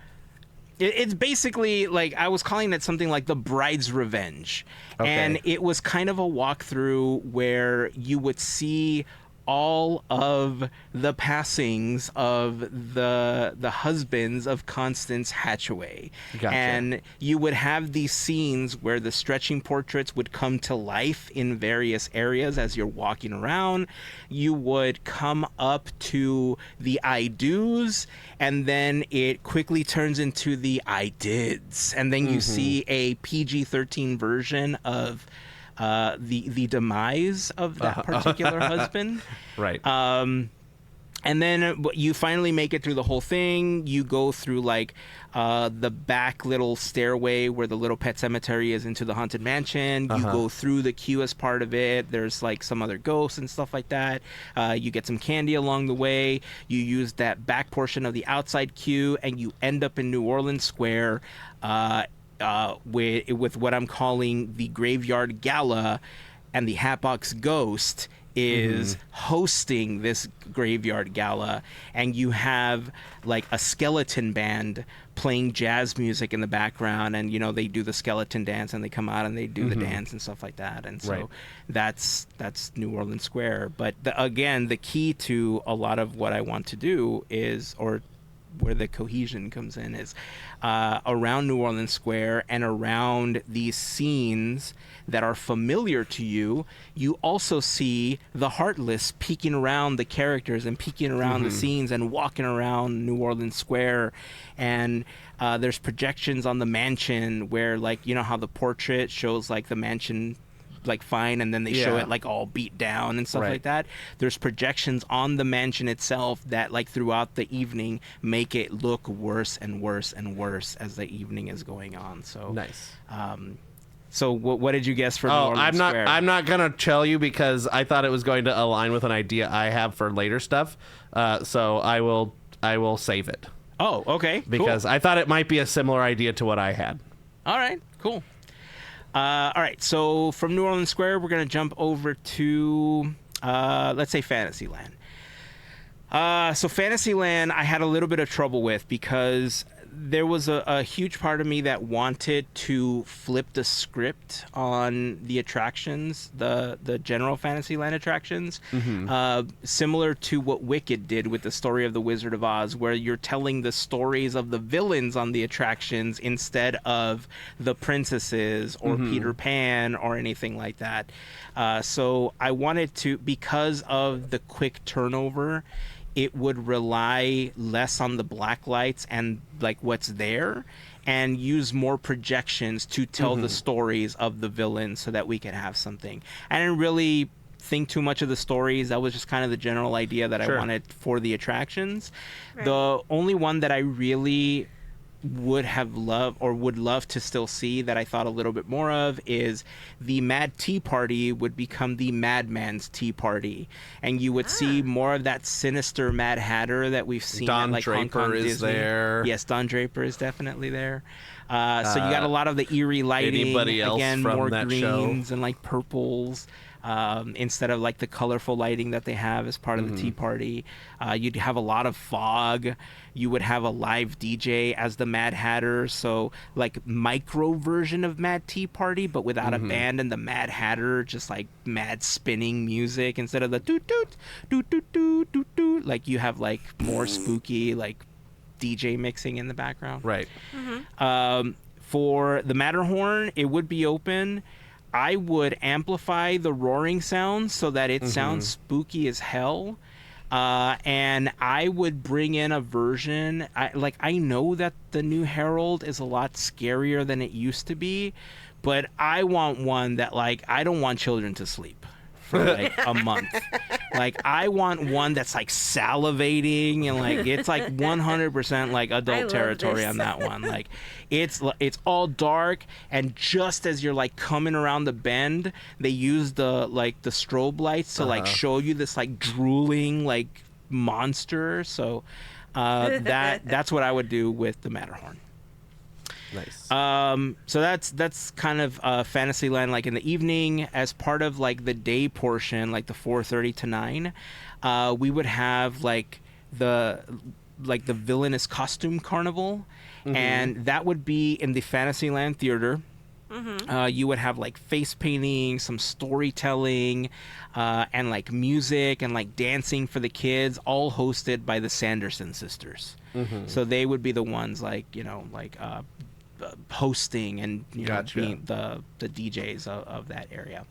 It's basically like I was calling it something like the Bride's Revenge. Okay. And it was kind of a walkthrough where you would see all of the passings of the husbands of Constance Hatchaway. Gotcha. And you would have these scenes where the stretching portraits would come to life in various areas as you're walking around. You would come up to the I do's and then it quickly turns into the I dids. And then you see a PG-13 version of the demise of that particular husband. Right. And then you finally make it through the whole thing. You go through like the back little stairway where the little pet cemetery is into the haunted mansion. You go through the queue as part of it. There's like some other ghosts and stuff like that. You get some candy along the way. You use that back portion of the outside queue and you end up in New Orleans Square with what I'm calling the Graveyard Gala, and the Hatbox Ghost is hosting this Graveyard Gala, and you have like a skeleton band playing jazz music in the background, and you know they do the skeleton dance and they come out and they do the dance and stuff like that, and so that's New Orleans Square. But again, the key to a lot of what I want to do is, or where the cohesion comes in, is around New Orleans Square and around these scenes that are familiar to you. You also see the Heartless peeking around the characters and peeking around the scenes and walking around New Orleans Square. And there's projections on the mansion where, like, you know how the portrait shows like the mansion like fine and then they show it like all beat down and stuff like that. There's projections on the mansion itself that like throughout the evening make it look worse and worse and worse as the evening is going on. So nice. So what did you guess for New Orleans Square? I'm not gonna tell you because I thought it was going to align with an idea I have for later stuff. So I will save it. Oh, okay. Because cool. I thought it might be a similar idea to what I had. All right, cool. All right, so from New Orleans Square, we're going to jump over to, let's say, Fantasyland. So Fantasyland, I had a little bit of trouble with because there was a huge part of me that wanted to flip the script on the attractions, the general Fantasyland attractions, similar to what Wicked did with the story of the Wizard of Oz, where you're telling the stories of the villains on the attractions instead of the princesses or Peter Pan or anything like that. So I wanted to, because of the quick turnover it would rely less on the black lights and like what's there, and use more projections to tell the stories of the villains so that we could have something. I didn't really think too much of the stories. That was just kind of the general idea that I wanted for the attractions. Right. The only one that I really would love to still see that I thought a little bit more of is the Mad Tea Party would become the Madman's Tea Party, and you would see more of that sinister Mad Hatter that we've seen Don at like Draper Hong Kong is Disney. there. Yes, Don Draper is definitely there. So you got a lot of the eerie lighting. Anybody else again, from more that greens show? and like purples. Instead of like the colorful lighting that they have as part of the tea party. You'd have a lot of fog. You would have a live DJ as the Mad Hatter, so like micro version of Mad Tea Party, but without a band, and the Mad Hatter just like mad spinning music instead of the toot toot toot toot toot toot toot. Like you have like more spooky like DJ mixing in the background. Right. For the Matterhorn, it would be open. I would amplify the roaring sounds so that it sounds spooky as hell. And I would bring in a version. I know that the new Herald is a lot scarier than it used to be, but I want one that like I don't want children to sleep for like a month. Like I want one that's like salivating and like it's like 100% like adult territory on that one. Like it's all dark, and just as you're like coming around the bend, they use the strobe lights to like show you this like drooling like monster. So that's what I would do with the Matterhorn. Nice. So that's kind of Fantasyland. Like in the evening, as part of like the day portion, like the 4:30 to 9, we would have like the villainous costume carnival, and that would be in the Fantasyland Theater. You would have like face painting, some storytelling, and like music and like dancing for the kids, all hosted by the Sanderson sisters. So they would be the ones like hosting and being the DJs of that area.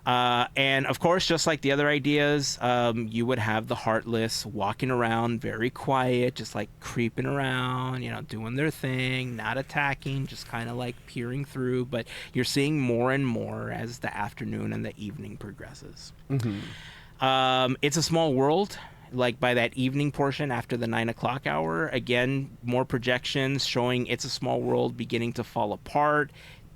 And of course, just like the other ideas, you would have the Heartless walking around very quiet, just like creeping around, doing their thing, not attacking, just kind of like peering through. But you're seeing more and more as the afternoon and the evening progresses. It's a Small World. Like by that evening portion after the 9 o'clock hour, again, more projections showing It's a Small World beginning to fall apart,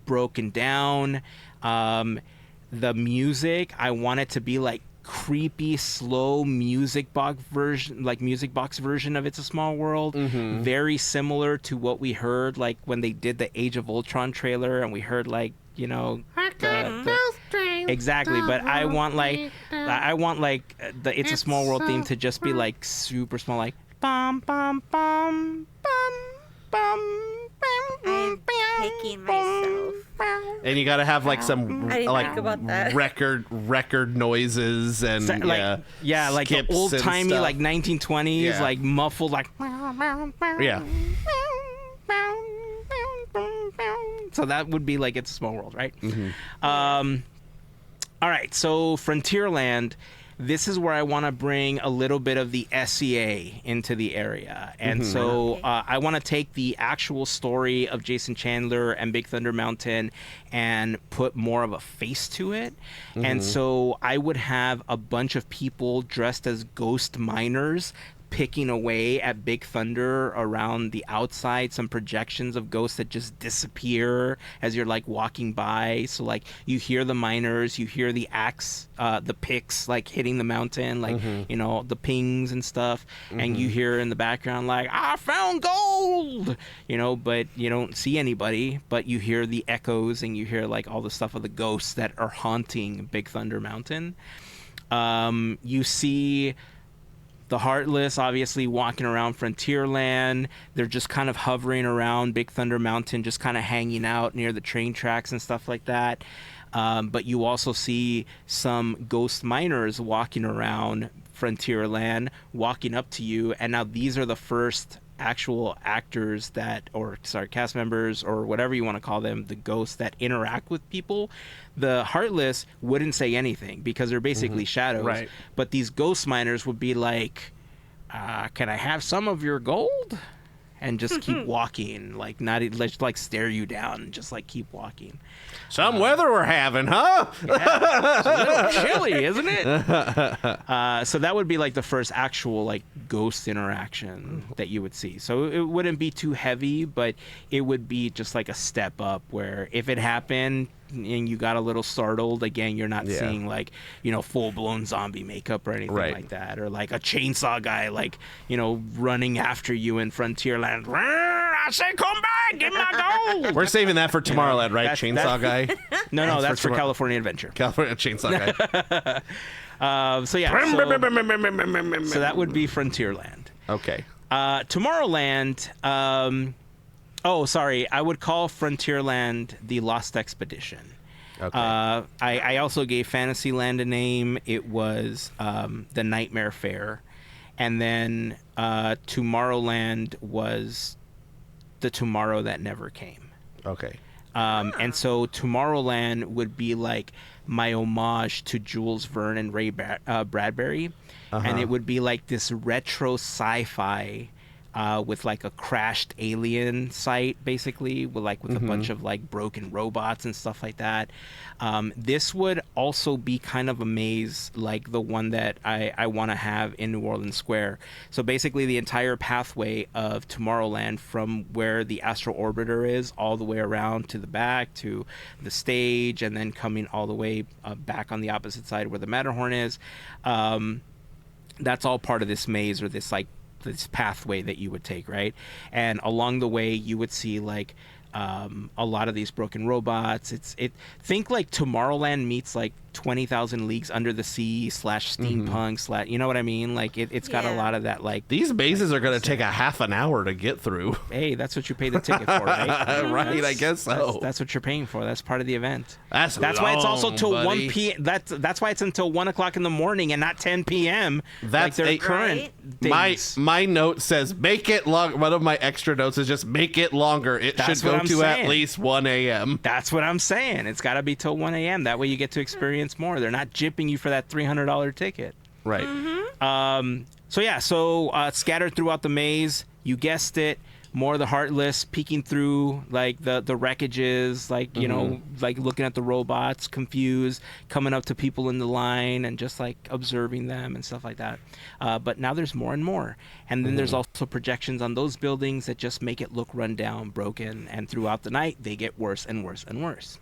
broken down. The music, I want it to be like creepy, slow music box version of It's a Small World. Very similar to what we heard like when they did the Age of Ultron trailer, and we heard like exactly, but I want like the It's a Small World theme to just be like super small, like bum bum bum bum bum. I'm picking myself. And you got to have like some I didn't like think about that. record noises and like the old timey like 1920s like muffled like so that would be like It's a Small World, right? All right, so Frontierland, this is where I want to bring a little bit of the SEA into the area. And so I want to take the actual story of Jason Chandler and Big Thunder Mountain and put more of a face to it. And so I would have a bunch of people dressed as ghost miners picking away at Big Thunder around the outside, some projections of ghosts that just disappear as you're like walking by. So like you hear the miners, you hear the axe, the picks like hitting the mountain, like the pings and stuff, and you hear in the background like I found gold, but you don't see anybody, but you hear the echoes and you hear like all the stuff of the ghosts that are haunting Big Thunder Mountain. You see the Heartless obviously walking around Frontierland. They're just kind of hovering around Big Thunder Mountain, just kind of hanging out near the train tracks and stuff like that. But you also see some ghost miners walking around Frontierland, walking up to you. And now these are the first actual actors cast members or whatever you want to call them, the ghosts that interact with people. The Heartless wouldn't say anything because they're basically shadows. Right. But these ghost miners would be like can I have some of your gold? And just keep walking, like not let's like stare you down and just like keep walking. Some weather we're having, huh? Yeah, it's a little chilly, isn't it? So that would be like the first actual like ghost interaction that you would see. So it wouldn't be too heavy, but it would be just like a step up where if it happened and you got a little startled, again, you're not seeing like, full-blown zombie makeup or anything like that, or like a chainsaw guy like, running after you in Frontierland. I say, come back, get my gold. We're saving that for Tomorrowland, right? Chainsaw guy. No, that's for California Adventure. California Chainsaw guy. So that would be Frontierland. Okay. Tomorrowland. I would call Frontierland the Lost Expedition. Okay. I also gave Fantasyland a name. It was the Nightmare Fair. And then Tomorrowland was the Tomorrow That Never Came. Okay. And so Tomorrowland would be like my homage to Jules Verne and Ray Bradbury. And it would be like this retro sci-fi with like a crashed alien site, basically, with a bunch of like broken robots and stuff like that. This would also be kind of a maze like the one that I want to have in New Orleans Square. So basically the entire pathway of Tomorrowland from where the Astro Orbiter is all the way around to the back to the stage and then coming all the way back on the opposite side where the Matterhorn is. That's all part of this maze or this pathway that you would take, right? And along the way you would see like a lot of these broken robots. Think like Tomorrowland meets like 20,000 Leagues Under the Sea / steampunk / you know what I mean? Like it's got a lot of that like. These mazes are going to take a half an hour to get through. Hey, that's what you pay the ticket for, right? Right, I guess so. That's what you're paying for. That's part of the event. That's why it's also till buddy. 1 p.m. That's why it's until 1 o'clock in the morning and not 10 p.m. That's like their current days. My note says make it long. One of my extra notes is just make it longer. It should go to at least 1 a.m. That's what I'm saying. It's got to be till 1 a.m. That way you get to experience more. They're not gypping you for that $300 ticket. Right. So scattered throughout the maze, you guessed it, more of the Heartless peeking through like the wreckages, like like looking at the robots, confused, coming up to people in the line and just like observing them and stuff like that. But now there's more and more, and then there's also projections on those buildings that just make it look run down, broken, and throughout the night they get worse and worse and worse.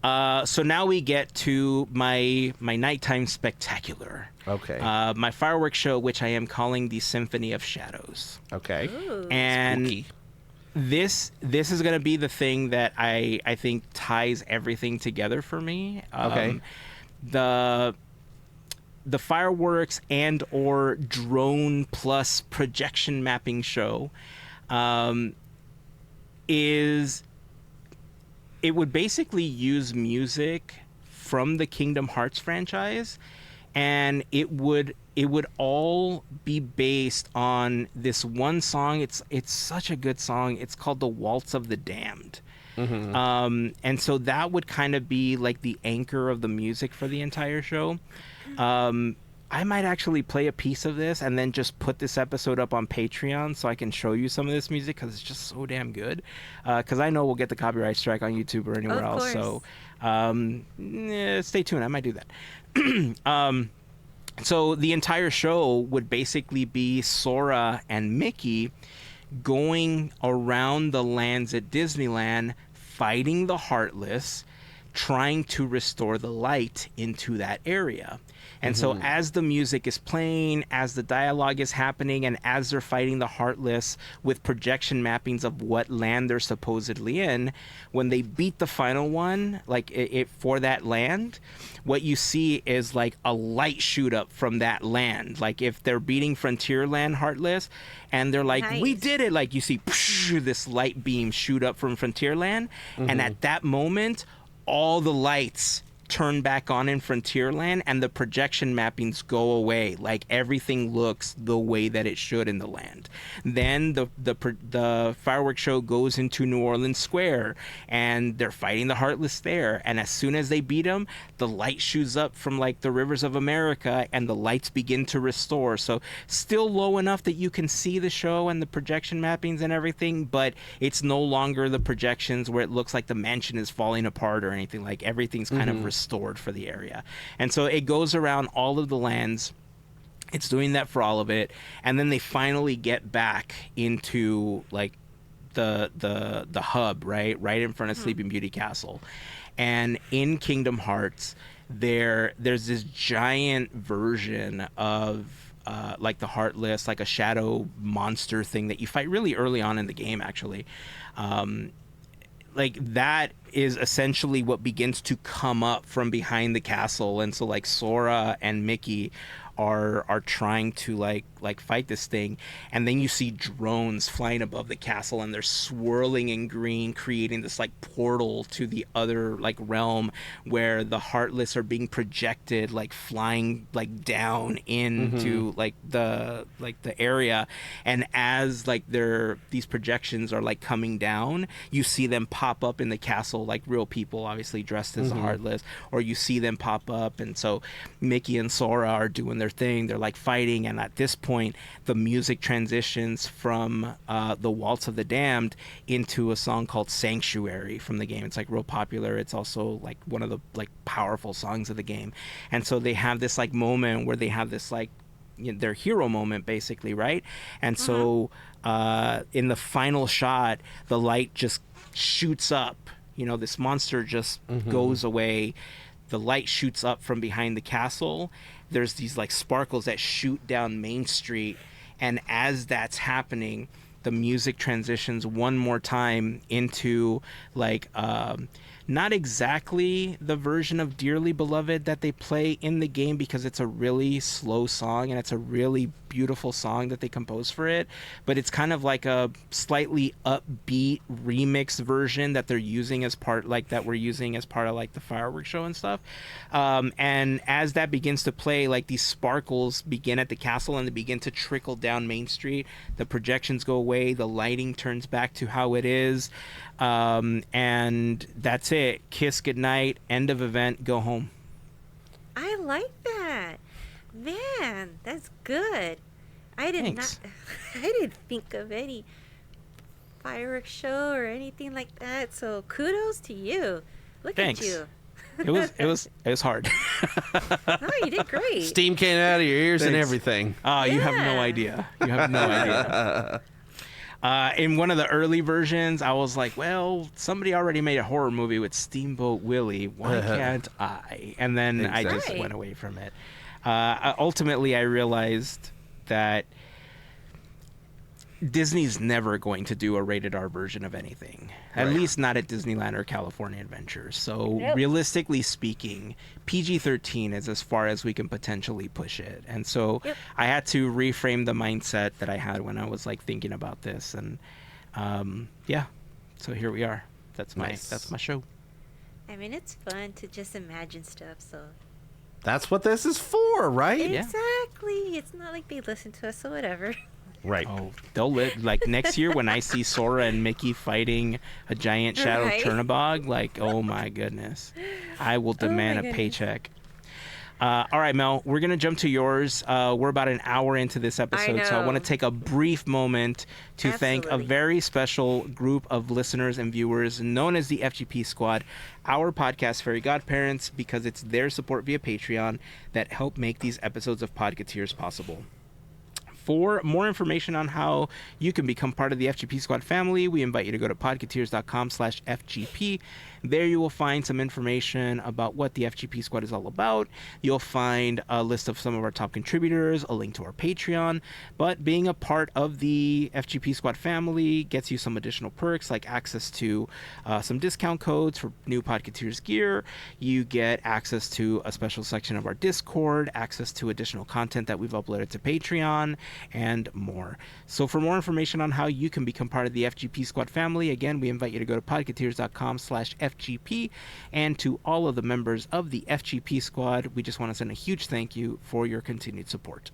So now we get to my nighttime spectacular. Okay. My fireworks show, which I am calling the Symphony of Shadows. Okay. Ooh. And Spooky. this is going to be the thing that I think ties everything together for me. Okay. The fireworks and or drone plus projection mapping show it would basically use music from the Kingdom Hearts franchise, and it would all be based on this one song. It's such a good song. It's called The Waltz of the Damned. And so that would kind of be like the anchor of the music for the entire show. I might actually play a piece of this and then just put this episode up on Patreon so I can show you some of this music because it's just so damn good. Because I know we'll get the copyright strike on YouTube or anywhere else. So stay tuned. I might do that. So the entire show would basically be Sora and Mickey going around the lands at Disneyland, fighting the Heartless, trying to restore the light into that area. And so as the music is playing, as the dialogue is happening, and as they're fighting the Heartless with projection mappings of what land they're supposedly in, when they beat the final one, like it for that land, what you see is like a light shoot up from that land. Like if they're beating Frontierland Heartless and they're like, we did it, like you see this light beam shoot up from Frontierland. And at that moment, all the lights turn back on in Frontierland, and the projection mappings go away. Like everything looks the way that it should in the land. Then the fireworks show goes into New Orleans Square, and they're fighting the Heartless there. And as soon as they beat them, the light shoots up from like the rivers of America, and the lights begin to restore. So still low enough that you can see the show and the projection mappings and everything, but it's no longer the projections where it looks like the mansion is falling apart or anything. Like everything's kind of restored for the area. And so it goes around all of the lands. It's doing that for all of it. And then they finally get back into like the hub, right in front of Sleeping Beauty Castle. And in Kingdom Hearts, there's this giant version of like the Heartless, like a shadow monster thing that you fight really early on in the game, actually. Like that is essentially what begins to come up from behind the castle. And so like Sora and Mickey are trying to like fight this thing, and then you see drones flying above the castle, and they're swirling in green, creating this like portal to the other like realm where the Heartless are being projected, like flying like down into like the area. And as like these projections are like coming down, you see them pop up in the castle, like real people obviously dressed as the Heartless, or you see them pop up. And so Mickey and Sora are doing their thing, they're like fighting, and at this point the music transitions from the Waltz of the Damned into a song called Sanctuary from the game. It's like real popular. It's also like one of the like powerful songs of the game. And so they have this like moment where they have this like, you know, their hero moment basically, right? And so in the final shot, the light just shoots up, you know, this monster just goes away, the light shoots up from behind the castle. There's these like sparkles that shoot down Main Street, and as that's happening, the music transitions one more time into like not exactly the version of Dearly Beloved that they play in the game, because it's a really slow song and it's a really beautiful song that they composed for it, but it's kind of like a slightly upbeat remix version that they're using as part, like that we're using as part of like the fireworks show and stuff. And as that begins to play, like these sparkles begin at the castle and they begin to trickle down Main Street. The projections go away, the lighting turns back to how it is, and that's it. Kiss goodnight, end of event, go home. I like that. Man, that's good. I didn't think of any fireworks show or anything like that. So kudos to you. Look Thanks. at you. It was hard. No, you did great. Steam came out of your ears and Thanks. everything. Oh, you have no idea. You have no idea. In one of the early versions, I was like, well, somebody already made a horror movie with Steamboat Willie. Why can't I? And then I just Right. went away from it. Ultimately, I realized that Disney's never going to do a rated R version of anything. At least not at Disneyland or California Adventures. So realistically speaking, PG-13 is as far as we can potentially push it. And so I had to reframe the mindset that I had when I was like thinking about this. And so here we are. That's my show. I mean, it's fun to just imagine stuff, so. That's what this is for, right? Exactly. It's not like they listen to us, so whatever. Right. Oh, they'll like next year when I see Sora and Mickey fighting a giant shadow Right. Chernabog, like, oh my goodness, I will demand a goodness. paycheck. All right, Mel, we're going to jump to yours. We're about an hour into this episode, so I want to know. take a brief moment to thank a Absolutely. very special group of listeners and viewers known as the FGP Squad, our podcast, Fairy Godparents, because it's their support via Patreon that help make these episodes of Podketeers possible. For more information on how you can become part of the FGP Squad family, we invite you to go to podketeers.com/FGP. There you will find some information about what the FGP Squad is all about. You'll find a list of some of our top contributors, a link to our Patreon. But being a part of the FGP Squad family gets you some additional perks, like access to some discount codes for new Podketeers gear. You get access to a special section of our Discord, access to additional content that we've uploaded to Patreon, and more. So for more information on how you can become part of the FGP Squad family, again, we invite you to go to podketeers.com/FGP. And to all of the members of the FGP Squad, we just want to send a huge thank you for your continued support.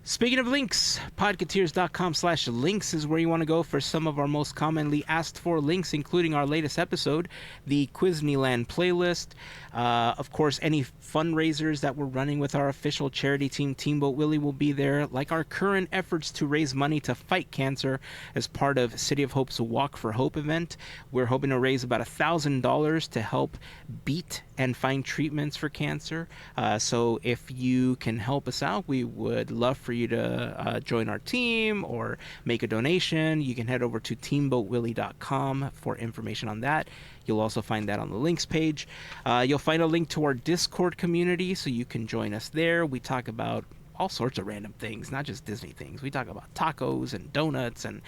Speaking of links, podketeers.com/links is where you want to go for some of our most commonly asked for links, including our latest episode, the Quizneyland playlist. Of course, any fundraisers that we're running with our official charity team, Teamboat Willie, will be there, like our current efforts to raise money to fight cancer as part of City of Hope's Walk for Hope event. We're hoping to raise about $1,000 to help beat and find treatments for cancer. So if you can help us out, we would love for you to join our team or make a donation. You can head over to teamboatwillie.com for information on that. You'll also find that on the links page. You'll find a link to our Discord community, so you can join us there. We talk about all sorts of random things, not just Disney things. We talk about tacos and donuts and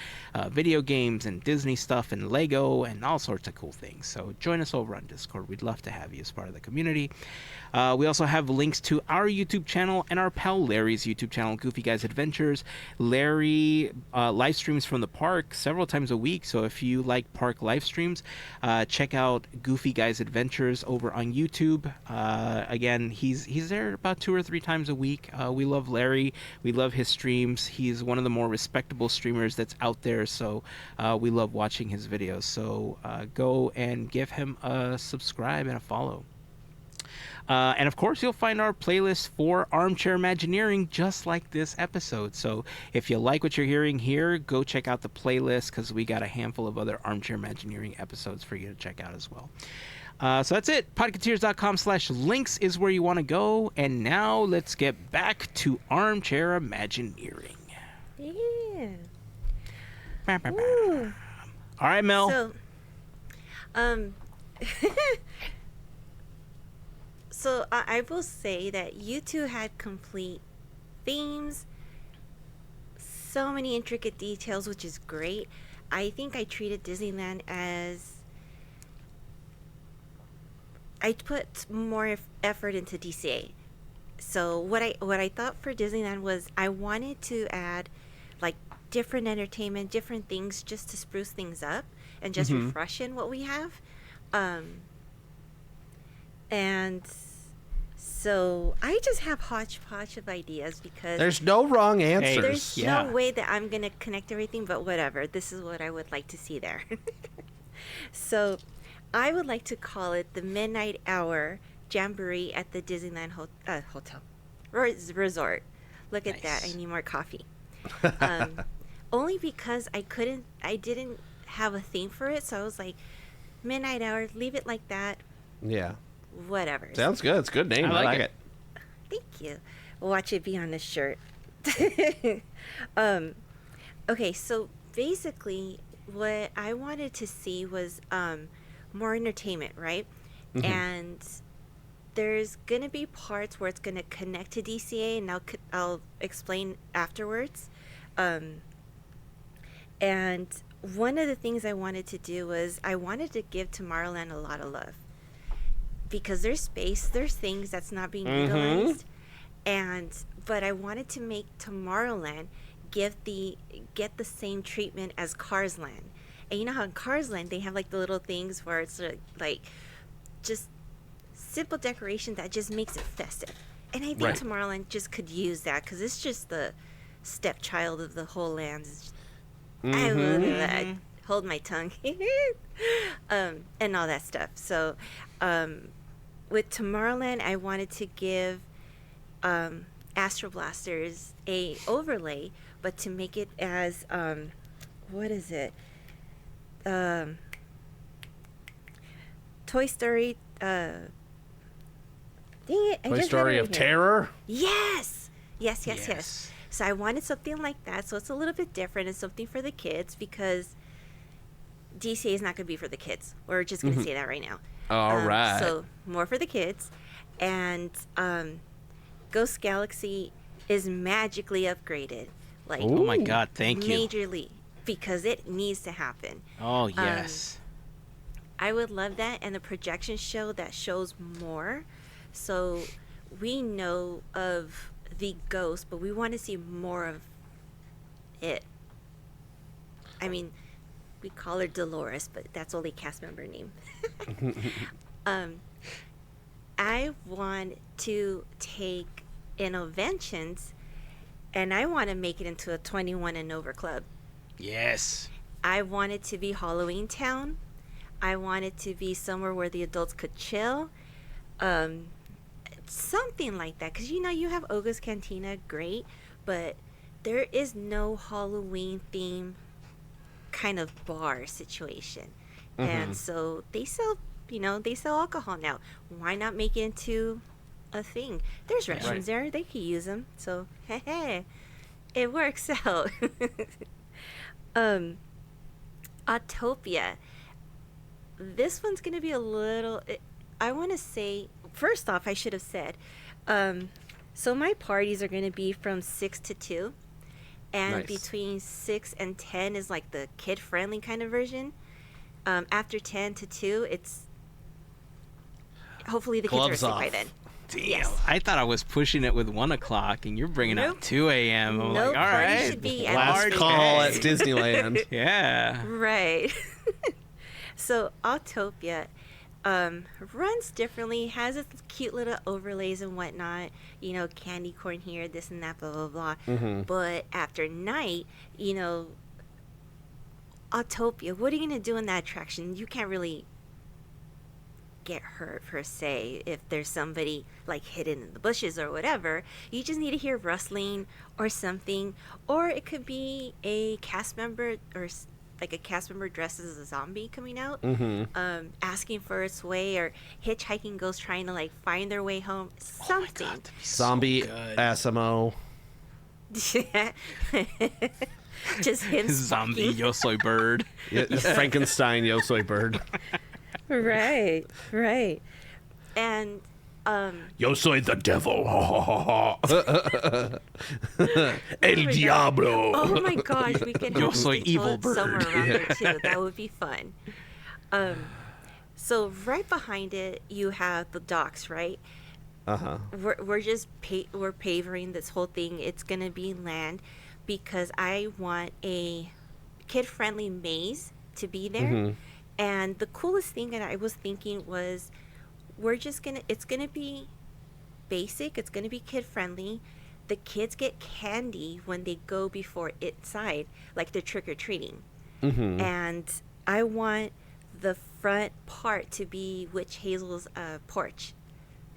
video games and Disney stuff and Lego and all sorts of cool things. So join us over on Discord. We'd love to have you as part of the community. We also have links to our YouTube channel and our pal Larry's YouTube channel, Goofy Guys Adventures. Larry live streams from the park several times a week, so if you like park live streams, check out Goofy Guys Adventures over on YouTube. Again, he's there about 2 or 3 times a week. We love Larry. We love his streams. He's one of the more respectable streamers that's out there, so we love watching his videos. So go and give him a subscribe and a follow. And of course, you'll find our playlist for Armchair Imagineering just like this episode. So if you like what you're hearing here, go check out the playlist, because we got a handful of other Armchair Imagineering episodes for you to check out as well. So that's it. Podketeers.com/links is where you want to go. And now let's get back to Armchair Imagineering. Yeah. Ooh. All right, Mel. So, so I will say that you two had complete themes, so many intricate details, which is great. I think I treated Disneyland as I put more effort into DCA. So what I thought for Disneyland was I wanted to add like different entertainment, different things, just to spruce things up and just refreshen what we have. And so I just have hodgepodge of ideas, because There's no wrong answers. there's no way that I'm going to connect everything, but whatever. This is what I would like to see there. So I would like to call it the Midnight Hour Jamboree at the Disneyland Hotel Resort. Look at that. I need more coffee. Only because I didn't have a theme for it. So I was like, Midnight Hour, leave it like that. Yeah. Whatever. Sounds good. It's a good name. I like it. Thank you. Watch it be on the shirt. Okay, so basically what I wanted to see was more entertainment, right? And there's going to be parts where it's going to connect to DCA, and I'll explain afterwards. And one of the things I wanted to do was I wanted to give Tomorrowland a lot of love, because there's space, there's things that's not being utilized, but I wanted to make Tomorrowland get the same treatment as Cars Land. And you know how in Cars Land they have like the little things where it's like just simple decoration that just makes it festive. And I think Tomorrowland just could use that, because it's just the stepchild of the whole land. I love that. Hold my tongue. And all that stuff. So with Tomorrowland, I wanted to give Astro Blasters a overlay, but to make it as what is it? Toy Story. Dang it! Toy Story of Terror. Yes. So I wanted something like that. So it's a little bit different. It's something for the kids, because DCA is not going to be for the kids. We're just going to say that right now. All right. So more for the kids. And Ghost Galaxy is magically upgraded. Like, oh my God, thank you. Majorly, because it needs to happen. Oh, yes. I would love that. And the projection show that shows more. So we know of the ghost, but we want to see more of it. I mean, we call her Dolores, but that's only cast member name. I want to take Innoventions, and I want to make it into a 21 and over club. Yes. I want it to be Halloween Town. I want it to be somewhere where the adults could chill. Something like that. Because, you have Oga's Cantina, great. But there is no Halloween theme kind of bar situation. Mm-hmm. And so they sell alcohol now. Why not make it into a thing? There's restrooms there. They could use them. So, hey, it works out. Autopia. This one's going to be a little... I want to say... First off, I should have said... so my parties are going to be from 6 to 2. And Nice. between 6 and 10 is like the kid-friendly kind of version. After 10 to 2, it's... Hopefully the kids are Gloves asleep off. by then. Damn. Yes. I thought I was pushing it with 1 o'clock, and you're bringing Nope. out 2 a.m. I'm Nope, like, all party right. should be at Last large call at day. Disneyland. Yeah. Right. So Autopia runs differently, has its cute little overlays and whatnot, candy corn here, this and that, blah, blah, blah. Mm-hmm. But after night, Autopia, what are you going to do in that attraction? You can't really get hurt per se if there's somebody like hidden in the bushes or whatever. You just need to hear rustling or something, or it could be a cast member or like a cast member dressed as a zombie coming out, asking for its way, or hitchhiking ghosts trying to like find their way home. Oh my Something. God, that'd be Zombie so good. Asimo. Just him Zombie sparking. Yo Soy Bird. Frankenstein Yo Soy Bird. Right. And Yo soy the devil. El Diablo. oh my gosh, we could Yo have soy Mr. evil Toad bird. somewhere around there too. That would be fun. So right behind it, you have the docks, right? Uh-huh. We're just we're pavering this whole thing. It's gonna be land because I want a kid-friendly maze to be there. Mm-hmm. And the coolest thing that I was thinking was, it's gonna be basic. It's gonna be kid-friendly. The kids get candy when they go before inside, like they're trick-or-treating. Mm-hmm. And I want the front part to be Witch Hazel's porch.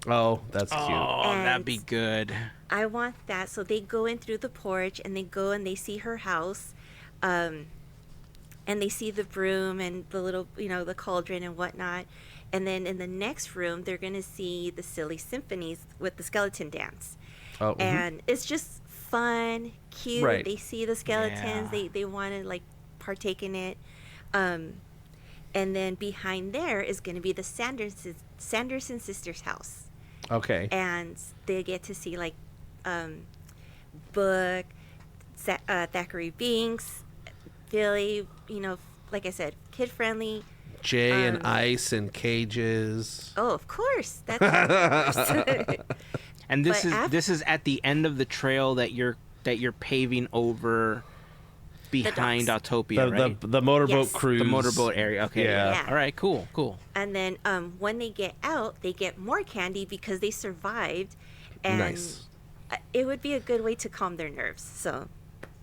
Oh, that's cute. Oh, that'd And- be good. I want that. So they go in through the porch and they go and they see her house. And they see the broom and the little, the cauldron and whatnot. And then in the next room, they're going to see the silly symphonies with the skeleton dance. Oh, mhm. And it's just fun, cute. Right. They see the skeletons. Yeah. They want to, like, partake in it. And then behind there is going to be the Sanderson sisters' house. Okay. And they get to see, like, Book, Thackeray Binks, Billy, like I said, kid-friendly. Jay and Ice and cages. Oh, of course. That's of course. And this But this is at the end of the trail that you're paving over behind docks. Autopia, right? The motorboat Yes. cruise. The motorboat area. Okay. Yeah. Yeah. All right. Cool. And then when they get out, they get more candy because they survived. And Nice. it would be a good way to calm their nerves. So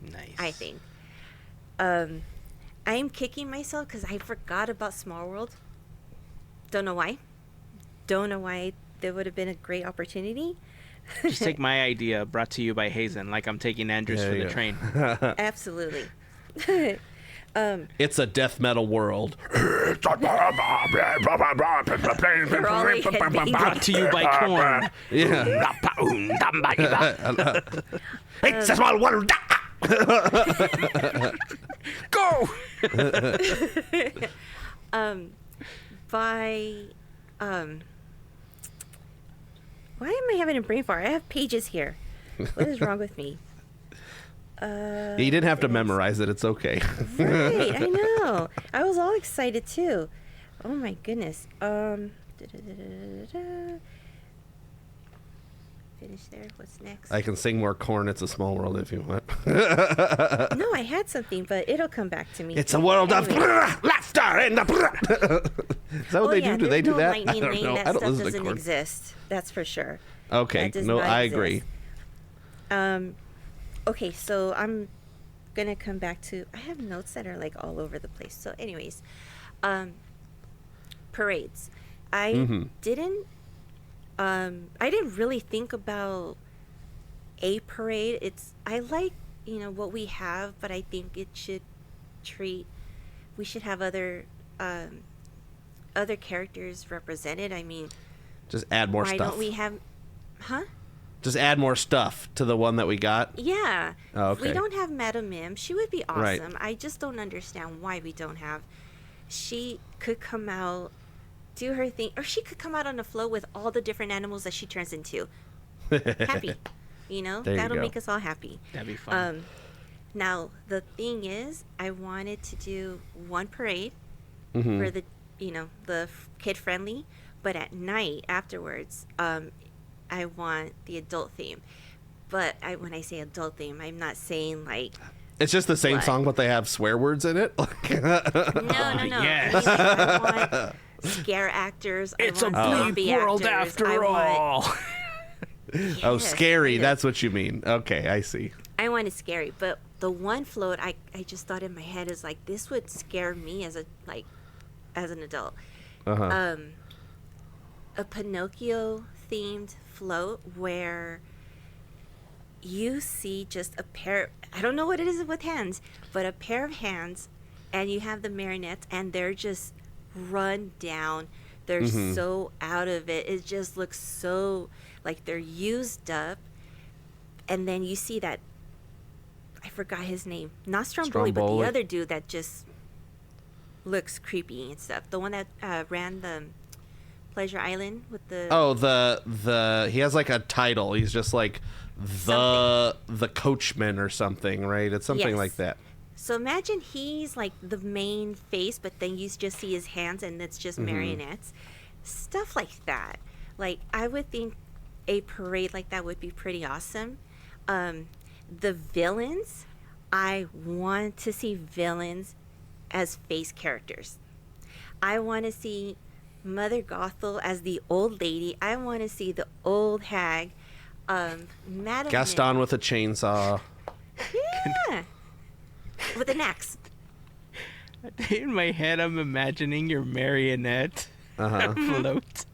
Nice. I think. I'm kicking myself because I forgot about Small World. Don't know why. There would have been a great opportunity. Just take my idea, brought to you by Heyzen, like I'm taking Andrews Yeah, for yeah. the train. Absolutely. It's a death metal world. They're all like headbanging. Brought to you by Corn. Yeah. It's a small world. Go. Why am I having a brain fart? I have pages here. What is wrong with me? You didn't have to memorize it. It's okay. Right, I know. I was all excited too. Oh my goodness. finish there? What's next? I can sing more Corn. It's a Small World if you want. No, I had something, but it'll come back to me. It's a world of laughter and Is that what they do? Do they do that? I Lightning don't Lane. know. That I don't stuff listen to doesn't Korn. exist. That's for sure. Okay, That does no, not I exist. agree. Okay, so I'm gonna come back to. I have notes that are like all over the place. So, anyways, parades. I didn't really think about a parade. I like what we have, but I think we should have other characters represented. I mean, Just add more why stuff. don't we have? Huh? Just add more stuff to the one that we got. Yeah. Oh, If we okay. don't have Madame Mim, she would be awesome. Right. I just don't understand why we don't have. She could come out, do her thing, or she could come out on the float with all the different animals that she turns into. Happy. There you That'll go. make us all happy. That'd be fun. Now, the thing is, I wanted to do one parade Mm-hmm. for the kid-friendly, but at night afterwards, I want the adult theme. But when I say adult theme, I'm not saying like It's just the same What? song, but they have swear words in it. no. yes. I want scare actors. It's I a want bleep zombie world actors. after I want, all. Oh, Yes, scary. kind of. That's what you mean. Okay, I see. I want it scary, but the one float I just thought in my head is like this would scare me as an adult. Uh-huh. A Pinocchio themed float where you see just a pair, I don't know what it is with hands, but a pair of hands, and you have the marionettes and they're just run down. They're so out of it. It just looks so like they're used up. And then you see that, I forgot his name, not Stromboli, but Stromboli. the other dude that just looks creepy and stuff. The one that ran the Pleasure Island with the he has like a title. He's just like the coachman or something, right? It's something Yes. like that. So imagine he's like the main face, but then you just see his hands and it's just marionettes. Stuff like that. Like, I would think a parade like that would be pretty awesome. The villains, I want to see villains as face characters. I want to see Mother Gothel as the old lady. I want to see the old hag. Madame Gaston Mim. with a chainsaw. Yeah. With an axe. In my head, I'm imagining your marionette Uh-huh. float.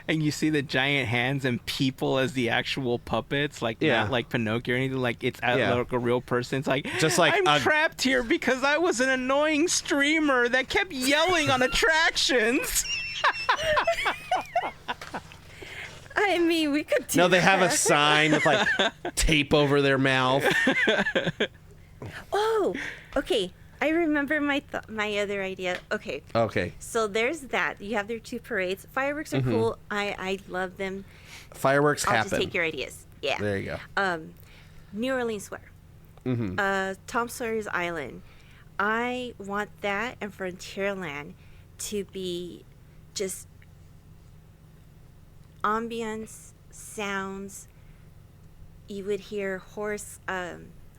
And you see the giant hands and people as the actual puppets, like not like Pinocchio or anything. Like it's like a real person. It's like, Just like I'm trapped here because I was an annoying streamer that kept yelling on attractions. I mean, we could do No, they have a that. sign with like tape over their mouth. Oh, okay. I remember my other idea. Okay. Okay. So there's that. You have their two parades. Fireworks are cool. I love them. Fireworks I'll happen. just take your ideas. Yeah. There you go. New Orleans Square. Tom Sawyer's Island. I want that and Frontierland to be just ambience, sounds. You would hear horse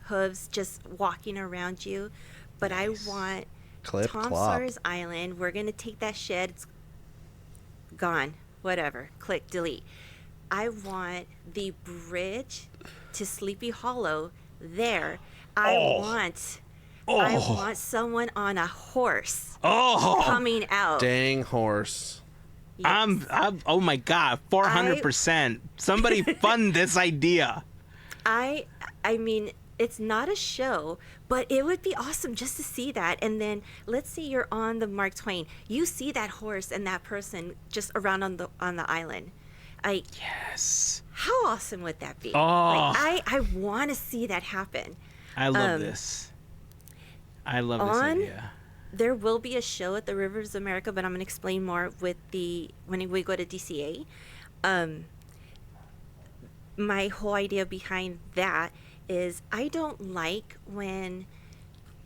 hooves just walking around you. But I want Clip, Tom clop. Sawyer's Island. We're going to take that shed. It's gone. Whatever. Click, delete. I want the bridge to Sleepy Hollow there. I want someone on a horse coming out. Dang horse. Yes. I'm oh my god, 400%. Somebody fund this idea. I mean, it's not a show, but it would be awesome just to see that. And then let's say you're on the Mark Twain. You see that horse and that person just around on the island. Yes. How awesome would that be? Oh. Like, I want to see that happen. I love this. I love this idea. There will be a show at the Rivers of America, but I'm going to explain more when we go to DCA. My whole idea behind that is I don't like when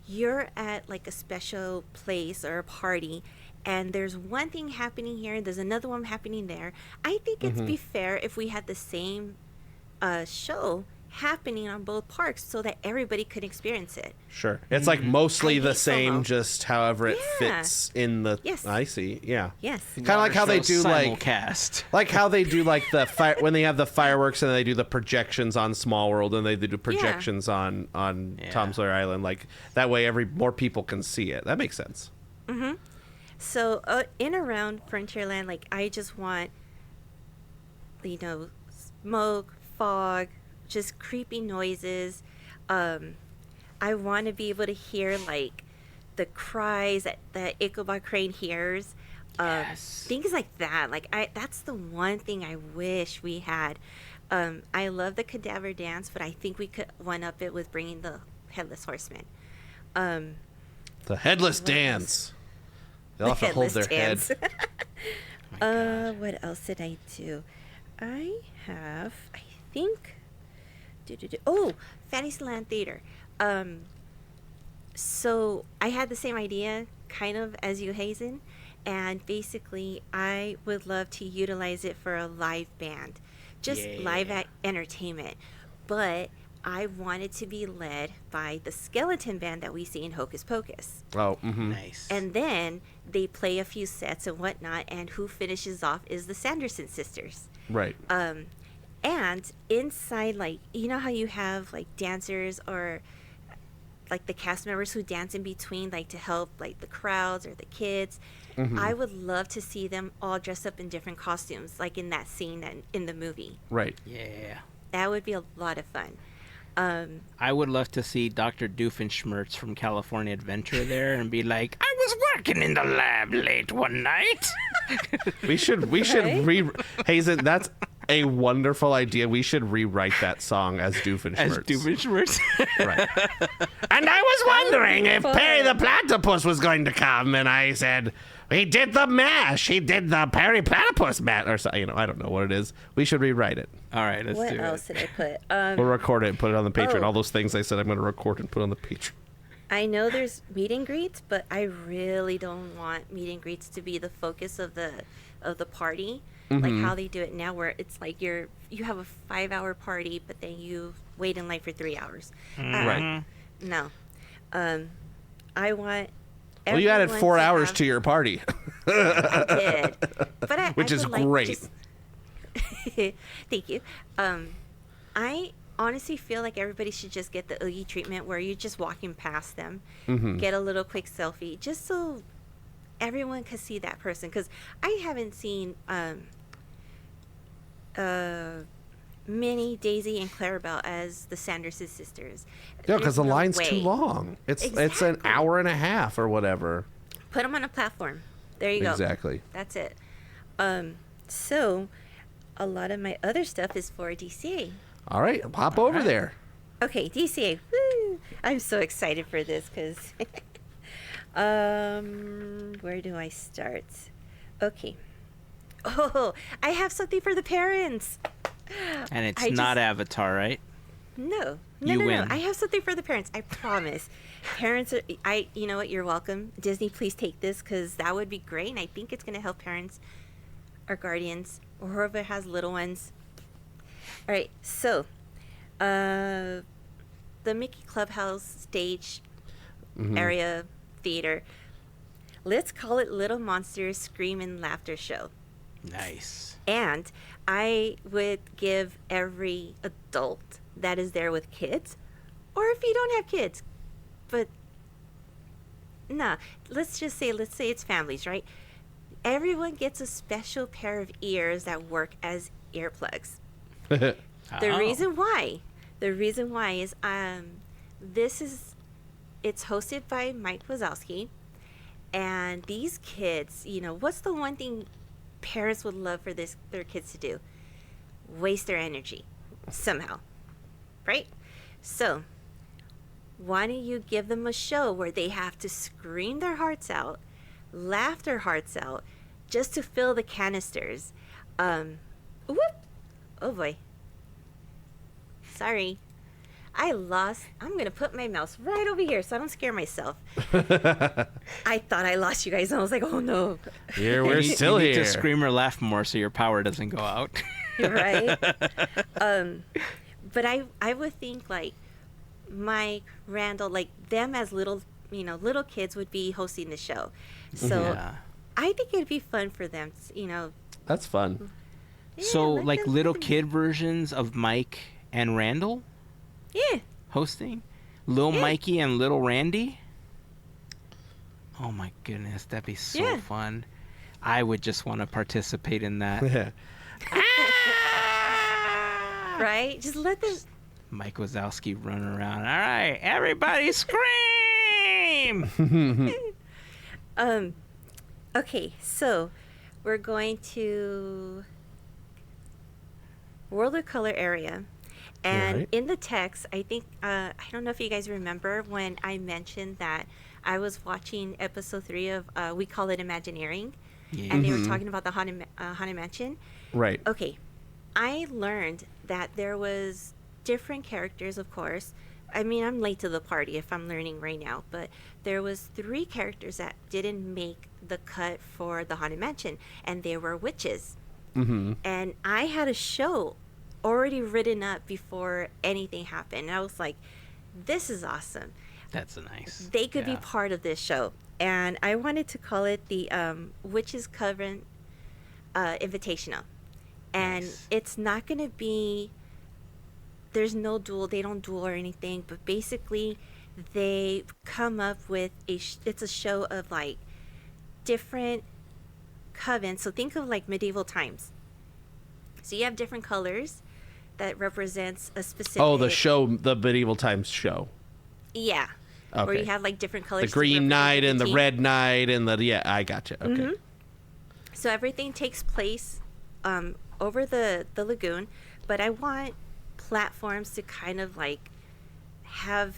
you're at like a special place or a party and there's one thing happening here, there's another one happening there. I think it'd be fair if we had the same show happening on both parks so that everybody could experience it. Sure. It's like mostly I the hate same, FOMO. just however it Yeah. fits in the. Yes. I see. Yeah. Yes. Kind of like how they do simulcast. like how they do like the when they have the fireworks and they do the projections on Small World and they do projections on Tom Sawyer Island. Like that way, more people can see it. That makes sense. So in around Frontierland, like I just want, smoke, fog, just creepy noises. I want to be able to hear like the cries that Ichabod Crane hears. Yes. Things like that. Like that's the one thing I wish we had. I love the cadaver dance, but I think we could one up it with bringing the Headless Horseman. The headless dance. They'll have to hold their head. What else did I do? I think. Oh, Fantasyland Theater. So I had the same idea, kind of, as you, Heyzen, and basically I would love to utilize it for a live band, just live entertainment. But I want it to be led by the skeleton band that we see in Hocus Pocus. Oh, Nice. And then they play a few sets and whatnot, and who finishes off is the Sanderson sisters. right. And inside, like, you know how you have, like, dancers or, like, the cast members who dance in between, like, to help, like, the crowds or the kids. I would love to see them all dressed up in different costumes, like in that scene in the movie. Right. Yeah. That would be a lot of fun. I would love to see Dr. Doofenshmirtz from California Adventure there and be like, I was working in the lab late one night. We should Hazen, that's a wonderful idea. We should rewrite that song as Doofenshmirtz. As Doofenshmirtz. Right. And I was wondering if Perry the Platypus was going to come, and I said, he did the mash. He did the Perry Platypus mash, or something. I don't know what it is. We should rewrite it. All right, let's What do else it. did I put? We'll record it and put it on the Patreon. Oh. All those things I said I'm going to record and put on the Patreon. I know there's meet and greets, but I really don't want meet and greets to be the focus of the party, like how they do it now, where it's like you have a 5-hour party, but then you wait in line for 3 hours. Right. No, I want. Well, you added everyone 4 to hours have- to your party. I did, but Which I is would like great. just- Thank you. I honestly feel like everybody should just get the Oogie treatment, where you're just walking past them, get a little quick selfie, just so everyone can see that person. Because I haven't seen Minnie, Daisy, and Clarabelle as the Sanderson sisters. No, because the There's no line's too way. long. It's an Exactly. hour and a half or whatever. Put them on a platform. There you go. Exactly. That's it. So a lot of my other stuff is for DCA. All right, hop over there. Okay, DCA. Woo! I'm so excited for this because where do I start? Okay. Oh, I have something for the parents. And it's I not just- Avatar, right? No. You No. win. I have something for the parents. I promise. Parents are, you know what? You're welcome. Disney, please take this, because that would be great. And I think it's going to help parents or guardians or whoever has little ones. All right. So, the Mickey Clubhouse stage area theater. Let's call it Little Monsters Scream and Laughter Show. Nice. And I would give every adult that is there with kids, or if you don't have kids, but nah, let's say it's families, right? Everyone gets a special pair of ears that work as earplugs. The Oh. reason why is it's hosted by Mike Wazowski, and these kids, what's the one thing parents would love for their kids to do? Waste their energy somehow, right? So why don't you give them a show where they have to scream their hearts out, laugh their hearts out, just to fill the canisters? Whoop! Oh boy. Sorry. I'm gonna put my mouse right over here so I don't scare myself. I thought I lost you guys, and I was like, oh no. Here, we're still you here. need to scream or laugh more so your power doesn't go out. Right. But I would think like Mike, Randall, like them as little kids would be hosting the show. So Yeah. I think it'd be fun for them, That's fun. So, let like them- little kid versions of Mike and Randall Yeah. hosting? Little Yeah. Mikey and little Randy? Oh my goodness, that'd be so Yeah. fun. I would just want to participate in that. Right? Just let them. Mike Wazowski running around. All right, everybody scream! Okay, so we're going to World of Color area. And Right. in the text, I think, I don't know if you guys remember when I mentioned that I was watching episode 3 of We Call It Imagineering, and they were talking about the Haunted Mansion. Right. Okay, I learned that there was different characters, of course. I mean, I'm late to the party if I'm learning right now, but there was 3 characters that didn't make the cut for the Haunted Mansion, and they were witches. Mm-hmm. And I had a show already written up before anything happened. And I was like, this is awesome. That's nice. They could be Yeah. part of this show. And I wanted to call it the Witches Coven Invitational. And Nice. it's not going to be, there's no duel, they don't duel or anything, but basically they come up with it's a show of like different covens. So think of like medieval times. So you have different colors that represents a specific. Oh, the medieval times show. Yeah. Where Okay. you have like different colors. The to green represent knight and the team. red knight and I gotcha. Okay. So everything takes place over the lagoon, but I want platforms to kind of like have.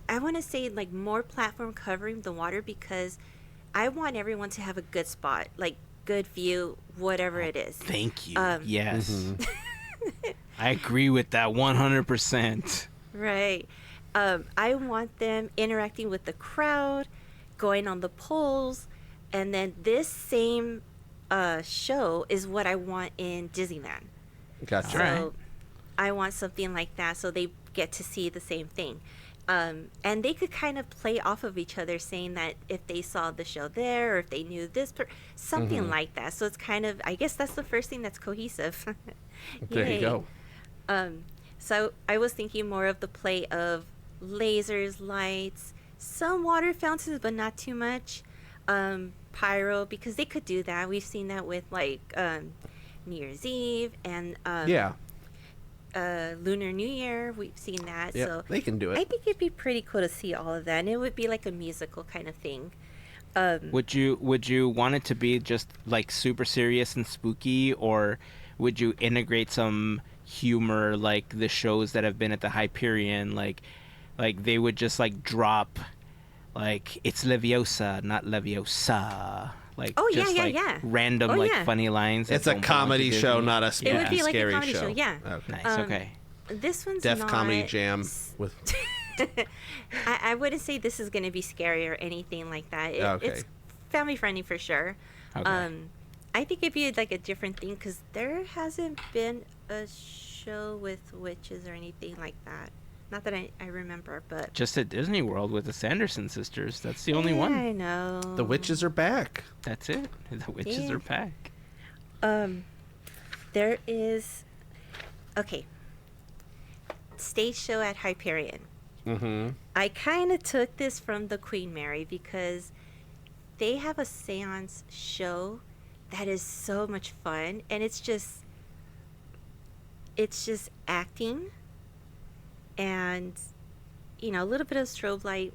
I want to say like more platform covering the water because I want everyone to have a good spot, like good view, whatever it is. Thank you. Um, Yes. I agree with that 100%. Right. I want them interacting with the crowd, going on the poles, and then this same show is what I want in Disneyland. Gotcha. So Right. I want something like that so they get to see the same thing. And they could kind of play off of each other, saying that if they saw the show there or if they knew this, something like that. So it's kind of, I guess that's the first thing that's cohesive. There you Yay. go. So I was thinking more of the play of lasers, lights, some water fountains, but not too much. Pyro, because they could do that. We've seen that with like New Year's Eve and Yeah. Lunar New Year. We've seen that. Yep, So they can do it. I think it'd be pretty cool to see all of that, and it would be like a musical kind of thing. Would you want it to be just like super serious and spooky, or would you integrate some humor like the shows that have been at the Hyperion, like they would just like drop like it's Leviosa, not Leviosa, like Oh, yeah, just yeah, like yeah. random Oh, like yeah. funny lines. that It's a don't belong to comedy show, Disney. not a It spooky, would be like a scary comedy show, show. yeah. Okay. Nice. Um, Okay. This one's Deaf not comedy jam with. I wouldn't say this is going to be scary or anything like that. Okay. It's family friendly for sure. Okay. I think it'd be like a different thing because there hasn't been a show with witches or anything like that. Not that I remember, but Just at Disney World with the Sanderson sisters. That's the only Yeah, one. I know. The witches are back. That's it. The witches Yeah. are back. There is, okay, stage show at Hyperion. Mm-hmm. I kind of took this from the Queen Mary because they have a seance show that is so much fun, and it's just acting and a little bit of strobe light,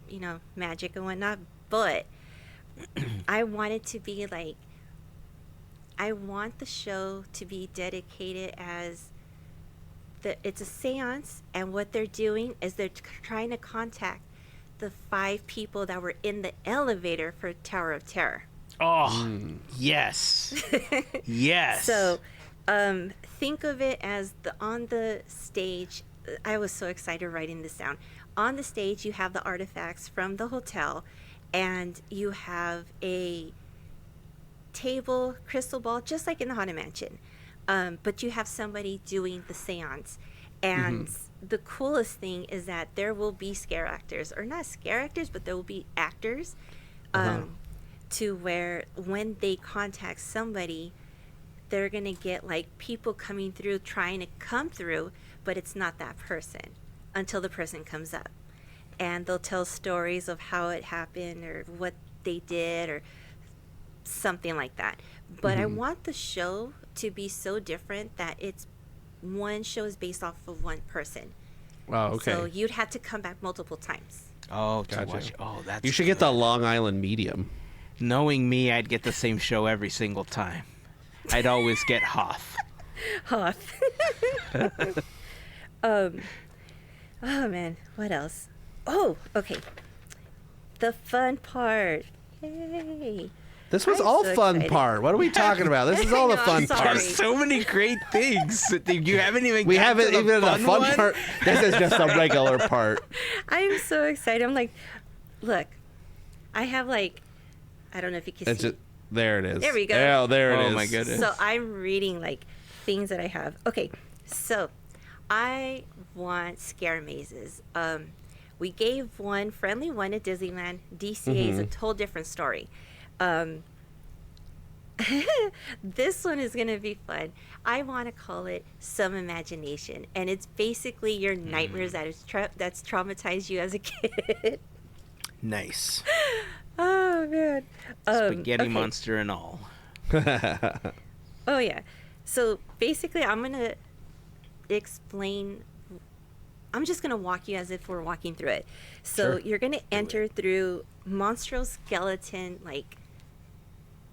magic and whatnot, but I want it to be like, I want the show to be dedicated as it's a seance, and what they're doing is they're trying to contact the 5 people that were in the elevator for Tower of Terror. Oh, yes. Yes. So think of it as on the stage I was so excited writing this down. On the stage, you have the artifacts from the hotel, and you have a table, crystal ball, just like in the Haunted Mansion. But you have somebody doing the seance. And the coolest thing is that there will be scare actors, or not scare actors, but there will be actors to where when they contact somebody, they're going to get like people coming through trying to come through, but it's not that person until the person comes up. And they'll tell stories of how it happened or what they did or something like that. But I want the show to be so different that it's one show is based off of one person. Wow, okay. So you'd have to come back multiple times. Oh, to Gotcha. watch. Oh, that's. You should get the Long Island medium. Knowing me, I'd get the same show every single time. I'd always get Hoth. Hoth. Oh man, what else? Oh, okay. The fun part. Yay. This was I'm all so fun excited. part. What are we talking about? This is all the No, I'm fun sorry. part. There's so many great things. You haven't even. We gotten haven't to even the fun one? part. This is just a regular part. I'm so excited. I'm like, look, I have like, I don't know if you can It's see. just, there it is. There we go. Oh, there it is. Oh my goodness. So I'm reading like things that I have. Okay, so I want scare mazes. We gave one friendly one at Disneyland. DCA is a total different story. This one is gonna be fun. I want to call it Some Imagination, and it's basically your nightmares that's traumatized you as a kid. Nice. Oh man. Spaghetti okay. monster and all. Oh yeah. So basically, I'm gonna explain. I'm just gonna walk you as if we're walking through it. So Sure. you're gonna enter through monstrous skeleton, like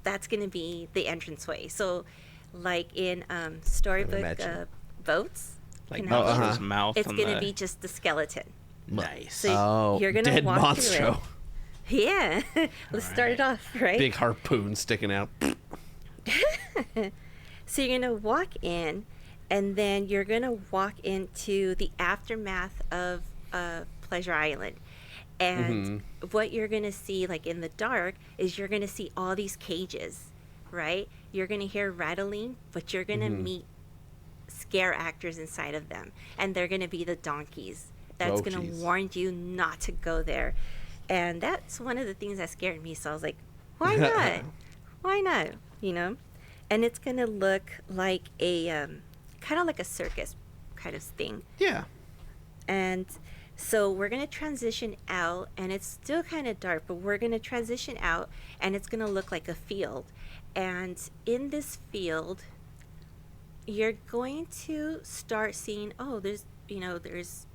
that's gonna be the entranceway. So, like in storybook imagine. boats, Like canals, Monster's mouth. it's on gonna the... be just the skeleton. nice. So Oh, you're gonna dead walk through monstro. it. Yeah. Let's start it off, right? Big harpoon sticking out. So you're gonna walk in, and then you're gonna walk into the aftermath of Pleasure Island. And what you're gonna see, like in the dark, is you're gonna see all these cages, right? You're gonna hear rattling, but you're gonna meet scare actors inside of them, and they're gonna be the donkeys. That's Oh, gonna jeez. warn you not to go there. And that's one of the things that scared me. So I was like, why not? Why not? You know? And it's gonna look like a kind of like a circus kind of thing. Yeah. And so we're going to transition out, and it's still kind of dark, but we're going to transition out, and it's going to look like a field. And in this field, you're going to start seeing, oh, there's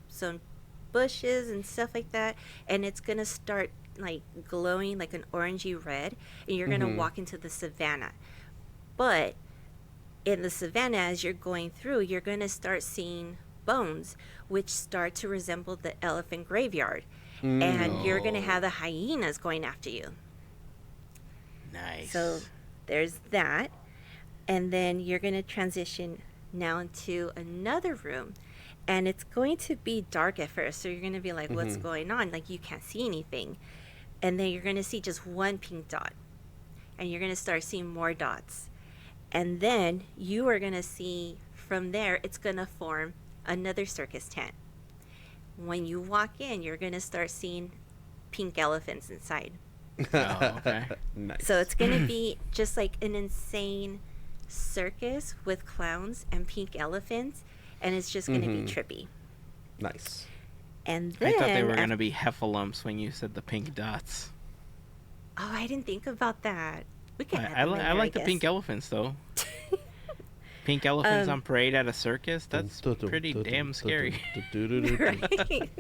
some bushes and stuff like that, and it's going to start like glowing like an orangey red, and you're going to walk into the savannah. But in the savannah, as you're going through, you're going to start seeing bones, which start to resemble the elephant graveyard. And you're going to have the hyenas going after you. Nice. So there's that. And then you're going to transition now into another room. And it's going to be dark at first. So you're going to be like, what's going on? Like, you can't see anything. And then you're going to see just one pink dot. And you're going to start seeing more dots. And then you are going to see from there, it's going to form another circus tent. When you walk in, you're going to start seeing pink elephants inside. Oh, okay. Nice. So it's going to be just like an insane circus with clowns and pink elephants, and it's just going to be trippy. Nice. And then I thought they were going to be heffalumps when you said the pink dots. Oh, I didn't think about that. We can add I them in there, like the guess. pink elephants, though. Pink elephants on parade at a circus? That's pretty damn scary. Right?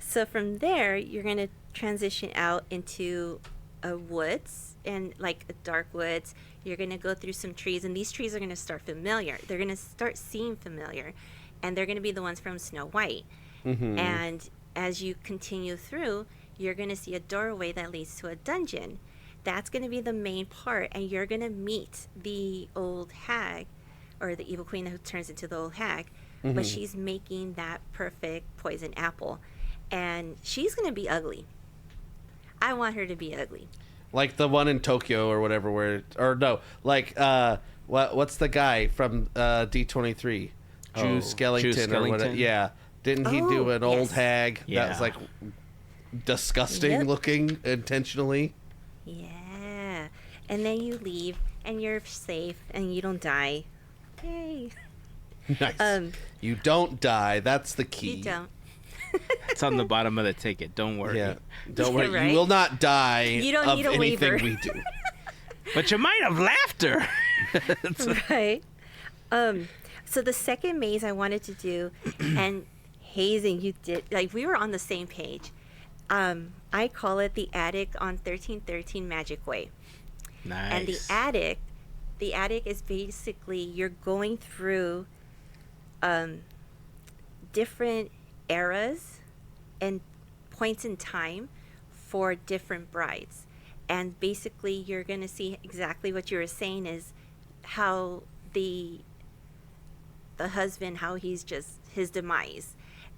So from there, you're going to transition out into a woods, and like a dark woods. You're going to go through some trees, and these trees are going to start familiar. They're going to start seem familiar, and they're going to be the ones from Snow White. And as you continue through, you're going to see a doorway that leads to a dungeon. That's going to be the main part, and you're going to meet the old hag, or the evil queen who turns into the old hag, but she's making that perfect poison apple, and she's gonna be ugly. I want her to be ugly. Like the one in Tokyo or whatever, or no, like what's the guy from D23, Drew Skellington or whatever? Yeah, didn't he do an old hag that was like disgusting looking intentionally? Yeah, and then you leave and you're safe and you don't die. Yay! Nice. You don't die. That's the key. You don't. It's on the bottom of the ticket. Don't worry. Yeah. Don't worry. Right? You will not die You don't of need a anything waiver. we do. But you might have laughter. Right. So the second maze I wanted to do, and Heyzen, you did, like, we were on the same page. I call it the attic on 1313 Magic Way. Nice. And the attic is basically you're going through different eras and points in time for different brides. And basically you're going to see exactly what you were saying is how the husband, how he's just his demise.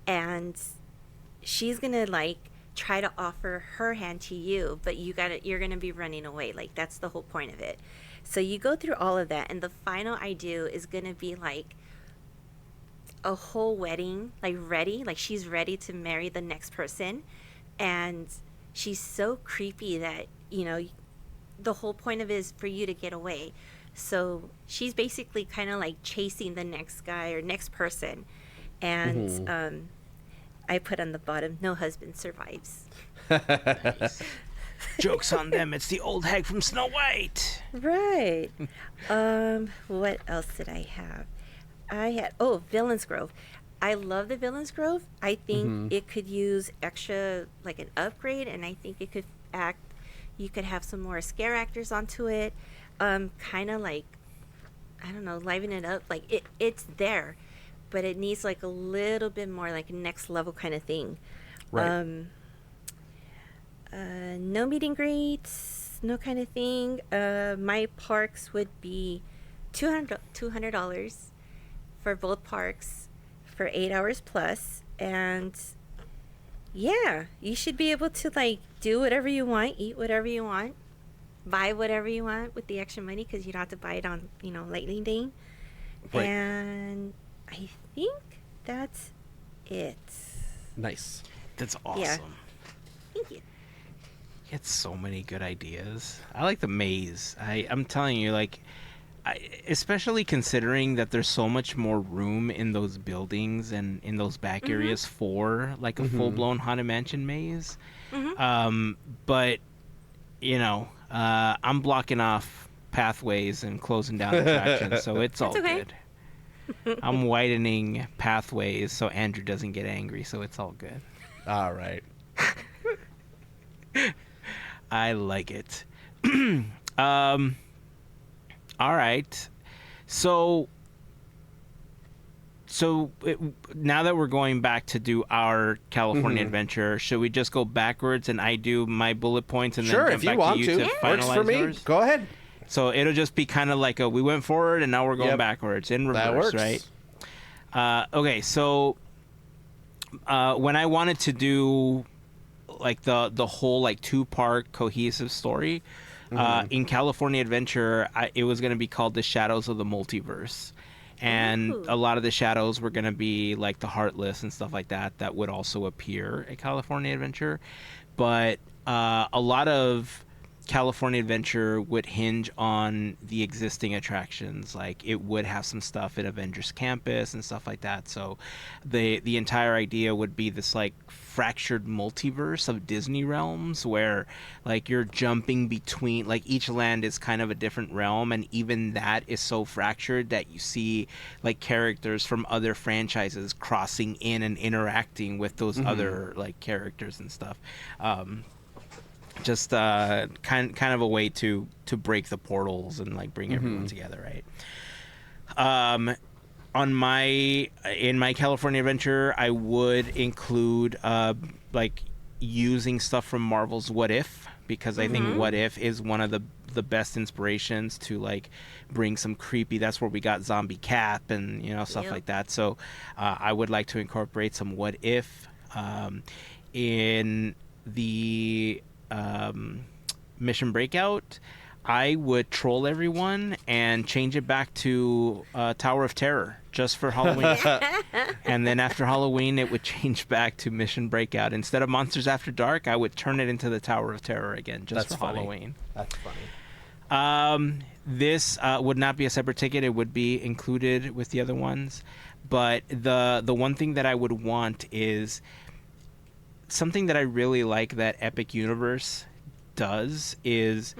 And she's going to like try to offer her hand to you, but you're going to be running away. Like that's the whole point of it. So you go through all of that, and the final I do is going to be like a whole wedding, like ready, like she's ready to marry the next person, and she's so creepy that, you know, the whole point of it is for you to get away. So she's basically kind of like chasing the next guy or next person, and I put on the bottom, no husband survives. Nice. Joke's on them. It's the old hag from Snow White. Right. What else did I have? I had Villain's Grove. I love the Villain's Grove. I think it could use extra, like an upgrade, and I think it could you could have some more scare actors onto it. Kind of like, I don't know, liven it up. Like it's there, but it needs like a little bit more like next level kind of thing. Right. No meet and greets, no kind of thing. My parks would be $200 for both parks for 8 hours plus, and yeah, you should be able to like do whatever you want, eat whatever you want, buy whatever you want with the extra money, because you don't have to buy it on, you know, Lightning Day. Right. And I think that's it. Nice. That's awesome. Yeah. Thank you. You had so many good ideas. I like the maze. I'm telling you, like, especially considering that there's so much more room in those buildings and in those back areas for like a full-blown Haunted Mansion maze. But, you know, I'm blocking off pathways and closing down attractions, so it's all okay. good. I'm widening pathways so Andrew doesn't get angry, so it's all good. All right. I like it. All right. So now that we're going back to do our California adventure, should we just go backwards and I do my bullet points and Sure, then if jump you back want to you to to. finalize Works for me. yours? Go ahead. So it'll just be kind of like we went forward and now we're going Yep. backwards in reverse, That works. right? Okay, so when I wanted to do like the whole like 2-part cohesive story in California Adventure, it was going to be called The Shadows of the Multiverse, and Ooh. a lot of the shadows were going to be like the Heartless and stuff like that would also appear at California Adventure, but a lot of California Adventure would hinge on the existing attractions. Like it would have some stuff at Avengers Campus and stuff like that. So the entire idea would be this like fractured multiverse of Disney realms where like you're jumping between, like each land is kind of a different realm, and even that is so fractured that you see like characters from other franchises crossing in and interacting with those other like characters and stuff. Just kind of a way to break the portals and like bring everyone together, right? In my California Adventure, I would include like using stuff from Marvel's What If because I think What If is one of the best inspirations to like bring some creepy. That's where we got Zombie Cap and stuff like that. So I would like to incorporate some What If in the Mission Breakout. I would troll everyone and change it back to Tower of Terror just for Halloween. And then after Halloween, it would change back to Mission Breakout. Instead of Monsters After Dark, I would turn it into the Tower of Terror again, just for Halloween. That's funny. This would not be a separate ticket. It would be included with the other ones. But the one thing that I would want is something that I really like that Epic Universe does is...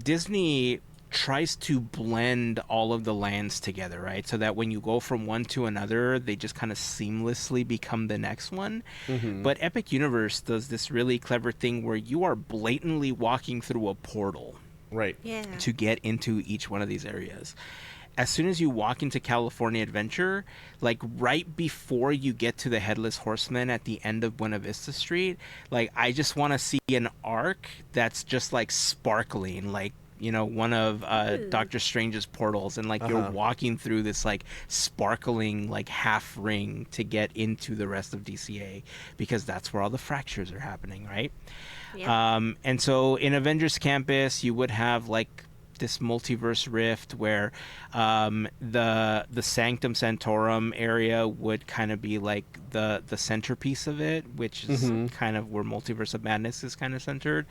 Disney tries to blend all of the lands together, right? So that when you go from one to another, they just kind of seamlessly become the next one. But Epic Universe does this really clever thing where you are blatantly walking through a portal, right? Yeah. To get into each one of these areas. As soon as you walk into California Adventure, like right before you get to the Headless Horseman at the end of Buena Vista Street, like I just want to see an arc that's just like sparkling, like one of Doctor Strange's portals, and like you're walking through this like sparkling like half ring to get into the rest of DCA, because that's where all the fractures are happening, right? Yeah. And so in Avengers Campus, you would have like this multiverse rift where the Sanctum Sanctorum area would kind of be like the centerpiece of it, which is kind of where Multiverse of Madness is kind of centered,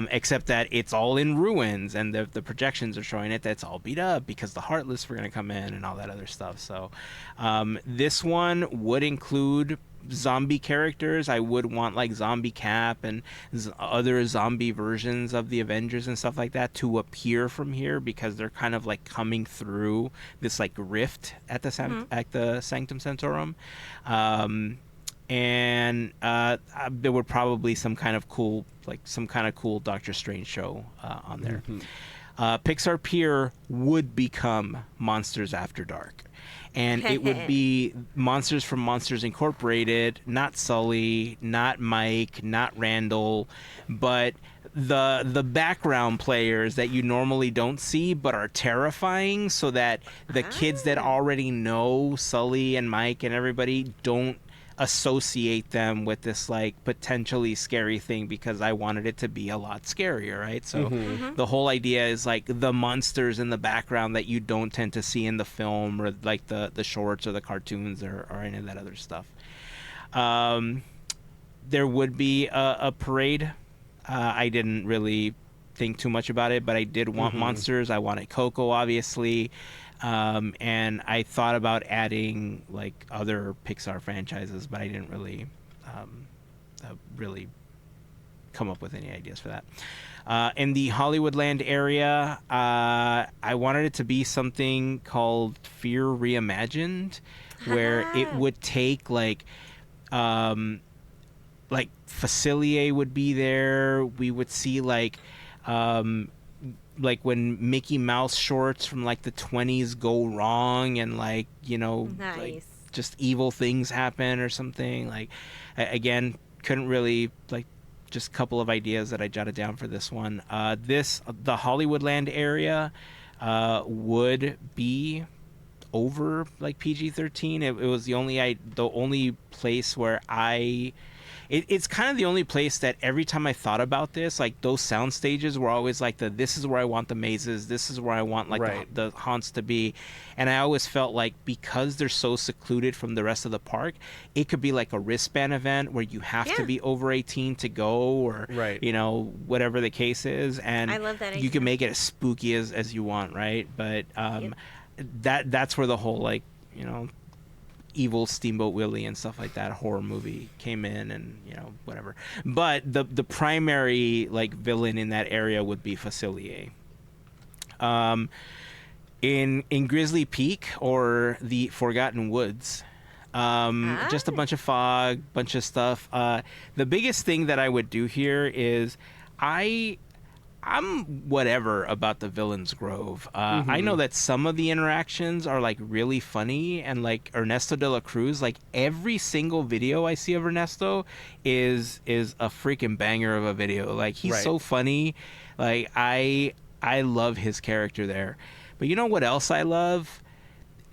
except that it's all in ruins, and the projections are showing it that's all beat up because the Heartless were going to come in and all that other stuff. So this one would include zombie characters. I would want like Zombie Cap and other zombie versions of the Avengers and stuff like that to appear from here, because they're kind of like coming through this like rift at the at the Sanctum Sanctorum. And there would probably some kind of cool Doctor Strange show on there. Pixar Pier would become Monsters After Dark. And it would be monsters from Monsters Incorporated, not Sully, not Mike, not Randall, but the background players that you normally don't see but are terrifying, so that the kids that already know Sully and Mike and everybody don't associate them with this like potentially scary thing, because I wanted it to be a lot scarier, right? So the whole idea is like the monsters in the background that you don't tend to see in the film, or like the shorts or the cartoons or any of that other stuff. There would be a parade. I didn't really think too much about it, but I did want monsters. I wanted Coco, obviously. And I thought about adding like other Pixar franchises, but I didn't really come up with any ideas for that. In the Hollywoodland area, I wanted it to be something called Fear Reimagined, where it would take like Facilier would be there. We would see like when Mickey Mouse shorts from like the 20s go wrong, and like Nice. like just evil things happen or something. Like again, couldn't really like, just a couple of ideas that I jotted down for this one. The Hollywoodland area would be over like PG-13. It was the only place where it's kind of the only place that every time I thought about this, like those sound stages were always like this is where I want the mazes, this is where I want like the haunts to be. And I always felt like, because they're so secluded from the rest of the park, it could be like a wristband event where you have to be over 18 to go, or whatever the case is. And I love that you idea. can make it as spooky as you want, right? But that's where the whole like evil Steamboat Willie and stuff like that horror movie came in, and whatever. But the primary like villain in that area would be Facilier. In Grizzly Peak, or the Forgotten Woods, just a bunch of fog, bunch of stuff. The biggest thing that I would do here is I I'm whatever about the Villains Grove. I know that some of the interactions are like really funny, and like Ernesto de la Cruz, like every single video I see of Ernesto is a freaking banger of a video. Like he's Right. so funny. Like I love his character there. But you know what else I love?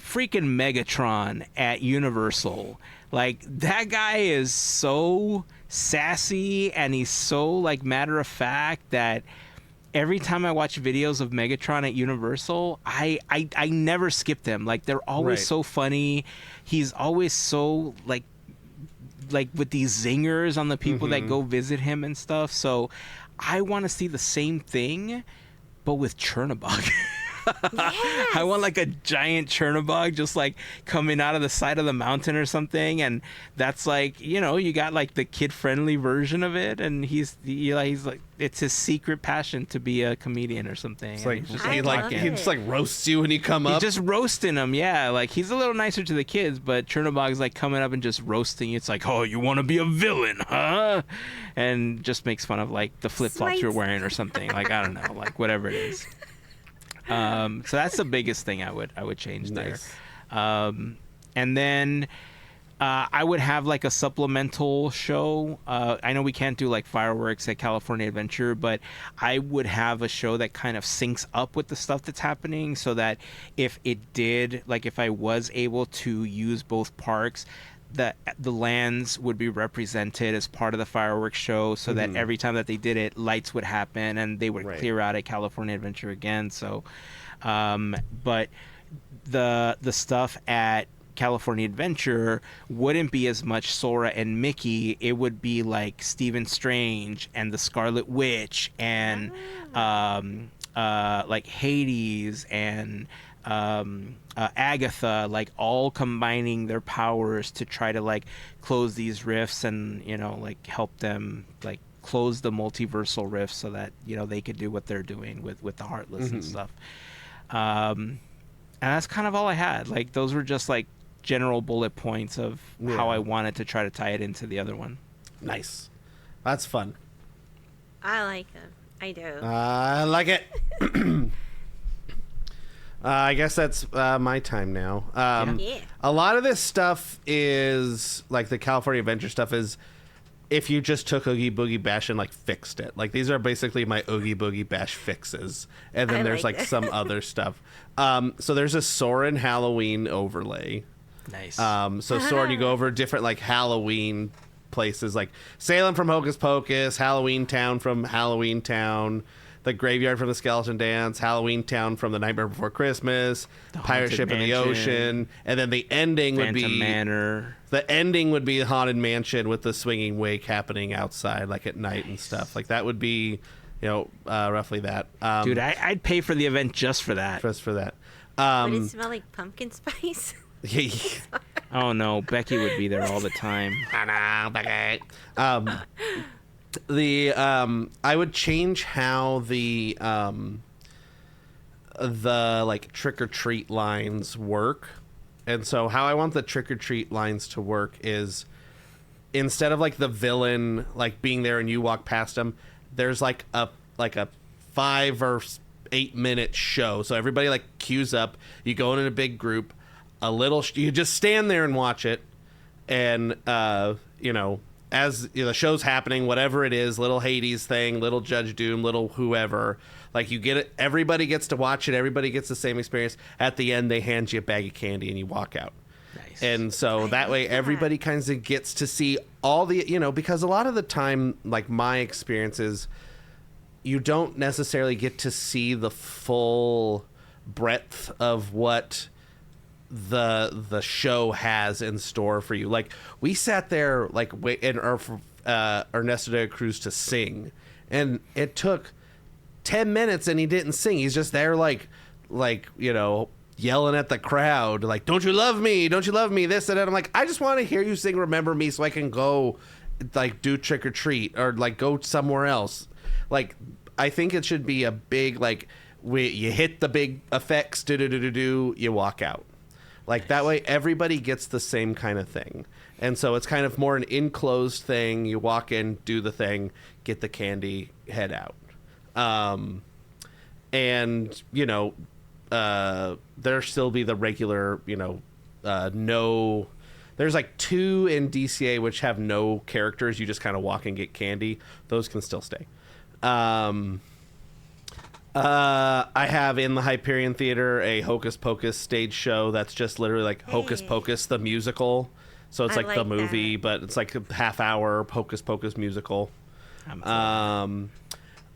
Freaking Megatron at Universal. Like that guy is so sassy and he's so like matter of fact that every time I watch videos of Megatron at Universal, I never skip them. Like they're always Right. so funny. He's always so like with these zingers on the people that go visit him and stuff. So I want to see the same thing, but with Chernobog. I want like a giant Chernobog just like coming out of the side of the mountain or something, and that's like, you know, you got like the kid-friendly version of it, and he's like it's his secret passion to be a comedian or something. It's like, And he's he talking. just like roasts you when you come He's up. just roasting them, yeah. Like he's a little nicer to the kids, but Chernobog's like coming up and just roasting you. It's like, oh, you want to be a villain, huh? And just makes fun of like the flip flops you're Smites. wearing or something. Like I don't know, like whatever it is. So that's the biggest thing I would change there. Nice. And then I would have like a supplemental show. I know we can't do like fireworks at California Adventure, but I would have a show that kind of syncs up with the stuff that's happening, so that if I was able to use both parks, that the lands would be represented as part of the fireworks show, so that every time that they did it, lights would happen and they would Right. clear out at California Adventure again. So, but the stuff at California Adventure wouldn't be as much Sora and Mickey. It would be like Stephen Strange and the Scarlet Witch and like Hades and Agatha, like all combining their powers to try to like close these rifts and, you know, like help them like close the multiversal rifts so that, you know, they could do what they're doing with the Heartless and stuff. And that's kind of all I had. Like those were just like general bullet points of how I wanted to try to tie it into the other one. Nice. That's fun. I like them. I do. I like it. I guess that's my time now. Yeah. A lot of this stuff is like the California Adventure stuff is if you just took Oogie Boogie Bash and like fixed it. Like these are basically my Oogie Boogie Bash fixes, and then I there's like like that. some other stuff. So there's a Soren Halloween overlay. Nice. So Soren, you go over different like Halloween places, like Salem from Hocus Pocus, Halloween Town from Halloween Town, the Graveyard from the Skeleton Dance, Halloween Town from the Nightmare Before Christmas, Pirate Haunted Ship in the Mansion, Ocean, and then the ending would Phantom be Manor. the ending would be the Haunted Mansion with the swinging wake happening outside, like at night and stuff. Like that would be, you know, roughly that. Dude, I'd pay for the event just for that. just for that. Would it smell like pumpkin spice? Oh no, Becky would be there all the time. I would change how the like trick or treat lines work. And so how I want the trick or treat lines to work is instead of like the villain like being there and you walk past him, there's like a 5 or 8 minute show. So everybody like queues up, you go in a big group, you just stand there and watch it, and you know, as you know, the show's happening, whatever it is, little Hades thing, little Judge Doom, little whoever, like you get it, everybody gets to watch it, everybody gets the same experience. At the end they hand you a bag of candy and you walk out. Nice. And so that way everybody kind of gets to see all the, you know, because a lot of the time, like my experience is you don't necessarily get to see the full breadth of what the show has in store for you. Like we sat there like waiting for Ernesto de la Cruz to sing, and it took 10 minutes and he didn't sing. He's just there like you know, yelling at the crowd like, don't you love me, don't you love me, this and that. I'm like, I just want to hear you sing Remember Me so I can go like do trick or treat or like go somewhere else. Like I think it should be a big like you hit the big effects, you walk out. Like that way everybody gets the same kind of thing. And so it's kind of more an enclosed thing. You walk in, do the thing, get the candy, head out. And there still be the regular, no. There's like 2 in DCA which have no characters. You just kind of walk and get candy. Those can still stay. I have in the Hyperion Theater a Hocus Pocus stage show that's just literally like Hocus Pocus the musical. So it's like the movie, but it's like a half-hour Hocus Pocus musical.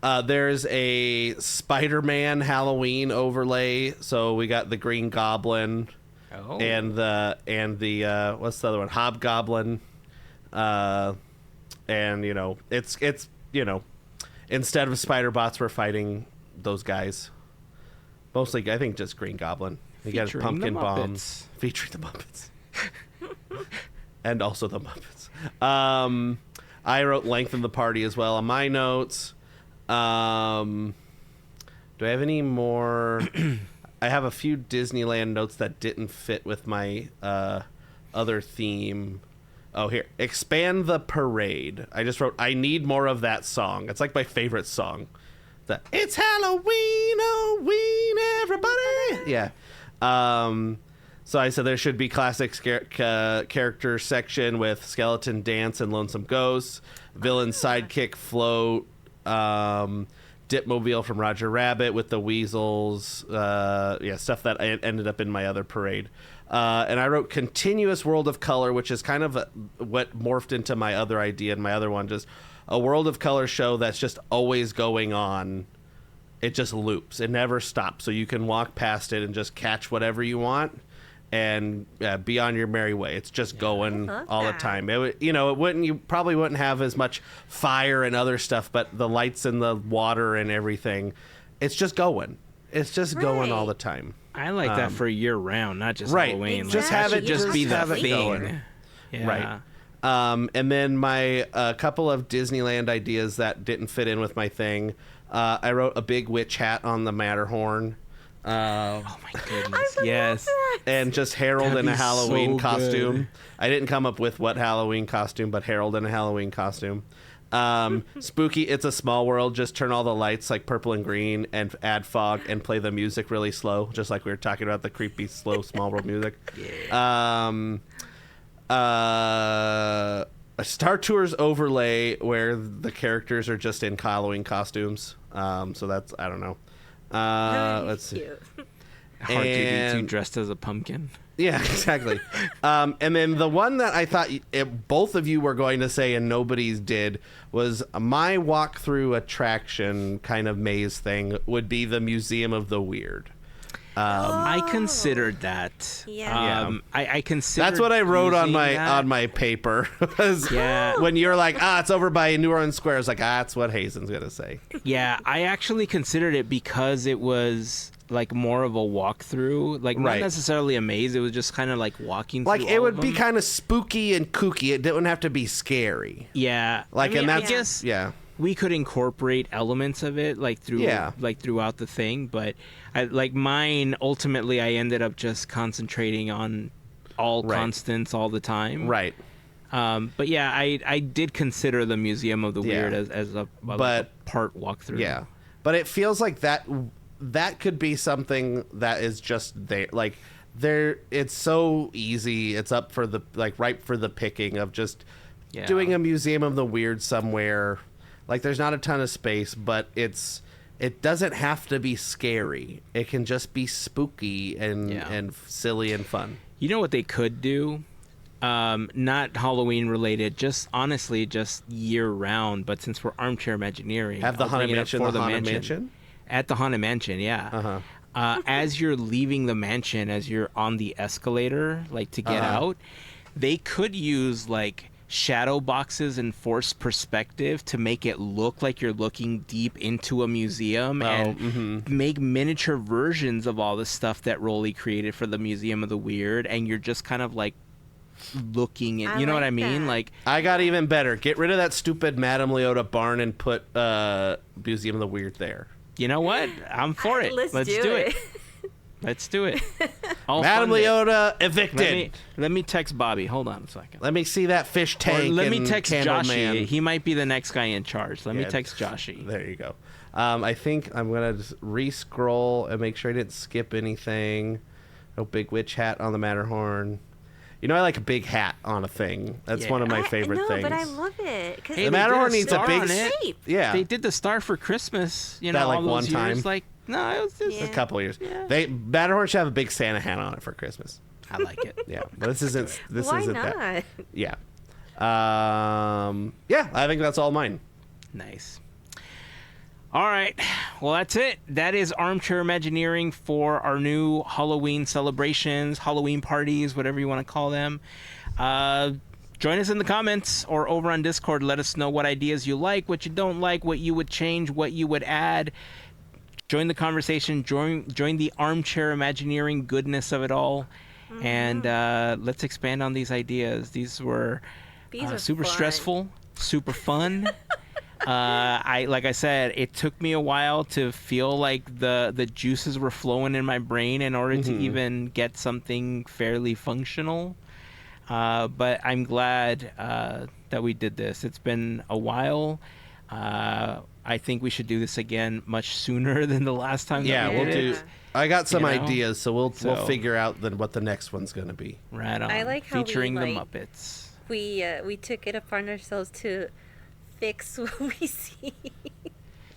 There's a Spider-Man Halloween overlay. So we got the Green Goblin. Oh. And the what's the other one? Hobgoblin. And it's instead of spider bots, we're fighting those guys. Mostly, I think just Green Goblin. He got his pumpkin bombs featuring the Muppets. And also the Muppets. I wrote lengthen the party as well on my notes. Do I have any more? I have a few Disneyland notes that didn't fit with my other theme. Oh, here. Expand the parade. I just wrote, I need more of that song. It's like my favorite song. It's Halloween, everybody. Yeah. So I said there should be classic character section with skeleton dance and lonesome ghosts, villain sidekick float, Dipmobile from Roger Rabbit with the weasels, stuff that ended up in my other parade. And I wrote continuous world of color, which is kind of what morphed into my other idea and my other one, just a world of color show that's just always going on. It just loops. It never stops. So you can walk past it and just catch whatever you want and be on your merry way. It's just going all the time. You probably wouldn't have as much fire and other stuff, but the lights and the water and everything, it's just going. It's just going all the time. I like that for year round, not just Halloween. Exactly. Just have it just be the thing. Going. Yeah. Right. And then my couple of Disneyland ideas that didn't fit in with my thing. I wrote a big witch hat on the Matterhorn. Oh my goodness! Yes, and just Harold in a Halloween costume. I didn't come up with what Halloween costume, but Harold in a Halloween costume. Spooky, It's a Small World. Just turn all the lights like purple and green, and add fog, and play the music really slow, just like we were talking about the creepy, slow Small World music. A Star Tours overlay where the characters are just in Halloween costumes. So that's, I don't know. Let's see. R2-D2 dressed as a pumpkin. Yeah, exactly. And then the one that I thought both of you were going to say and nobody's did was my walkthrough attraction kind of maze thing would be the Museum of the Weird. I considered that. Yeah. I considered. That's what I wrote on my paper. When you're like, it's over by New Orleans Square, it's like, that's what Heyzen's gonna say. Yeah, I actually considered it because it was like more of a walkthrough, like not necessarily a maze. It was just kind of like walking. Like through it would be kind of spooky and kooky. It didn't have to be scary. Yeah. Like, and that's I guess. Yeah. We could incorporate elements of it throughout the thing, but mine ultimately I ended up just concentrating on all constants all the time. Right. But yeah, I did consider the Museum of the Weird as a part walkthrough. Yeah. But it feels like that could be something that is just there. Like it's so easy. It's up for the ripe for the picking of just doing a Museum of the Weird somewhere. Like, there's not a ton of space, but it doesn't have to be scary. It can just be spooky and silly and fun. You know what they could do? Not Halloween related, just honestly, just year round. But since we're Armchair Imagineering, have the Haunted Mansion, At the Haunted Mansion, yeah. As you're leaving the mansion, as you're on the escalator, like to get out, they could use shadow boxes and forced perspective to make it look like you're looking deep into a museum and make miniature versions of all the stuff that Rolly created for the Museum of the Weird, and you're just kind of looking at, you know what I mean? Like, I got even better. Get rid of that stupid Madame Leota barn and put Museum of the Weird there. You know what? I'm for it. Let's do it. Let's do it. Madame Leota evicted. Let me text Bobby. Hold on a second. Let me see that fish tank. Or let me text Candle Joshy. Man. He might be the next guy in charge. Let me text Joshy. There you go. I think I'm gonna just re-scroll and make sure I didn't skip anything. No big witch hat on the Matterhorn. You know, I like a big hat on a thing. That's one of my favorite things. No, but I love it. Hey, The they Matterhorn did a needs a star big on it. shape. Yeah, They did the star for Christmas. You know, That, like, all those one years. time? Like, no, it was just. a couple of years. Yeah. Matterhorn should have a big Santa hat on it for Christmas. I like it. Yeah, but this isn't. This Why isn't not? that. Yeah. Yeah, I think that's all mine. Nice. All right. Well, that's it. That is Armchair Imagineering for our new Halloween celebrations, Halloween parties, whatever you want to call them. Join us in the comments or over on Discord. Let us know what ideas you like, what you don't like, what you would change, what you would add. Join the conversation. Join the Armchair Imagineering goodness of it all. And let's expand on these ideas. These were super fun. stressful, super fun. Like I said, it took me a while to feel like the juices were flowing in my brain in order to even get something fairly functional. But I'm glad that we did this. It's been a while. I think we should do this again much sooner than the last time. Yeah, that we we'll did do. it. I got some You know? ideas, so we'll So- figure out what the next one's gonna be. Right on. I like how we, featuring the like- Muppets. We took it upon ourselves to fix what we see.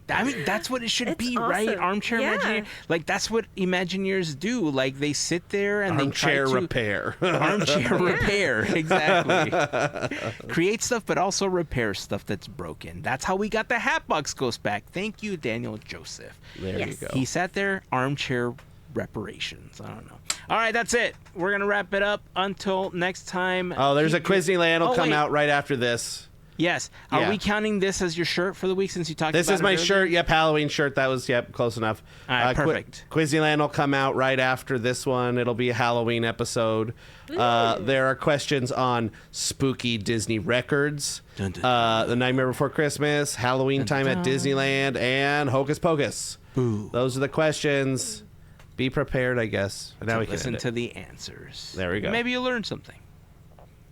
I mean, that's what it should It's be, right? awesome. Armchair Yeah. Imagineering. Like, that's what Imagineers do. Like, they sit there and Armchair they try to... repair. Armchair repair, exactly. Create stuff, but also repair stuff that's broken. That's how we got the Hatbox Ghost back. Thank you, Daniel Joseph. There you Yes. go. He sat there, armchair reparations. I don't know. All right, that's it. We're going to wrap it up until next time. Oh, there's a Keep your- Quizneyland will Oh, come wait. out right after this. Yes. Are Yeah. we counting this as your shirt for the week since you talked This about is it my earlier? shirt. Yep, Halloween shirt. That was close enough. All right, perfect. Quizneyland will come out right after this one. It'll be a Halloween episode. There are questions on spooky Disney records, Dun, dun, The Nightmare Before Christmas, Halloween Time at Disneyland, and Hocus Pocus. Boo. Those are the questions. Be prepared, I guess. Now we can Listen end to it. the answers. There we go. Maybe you'll learn something.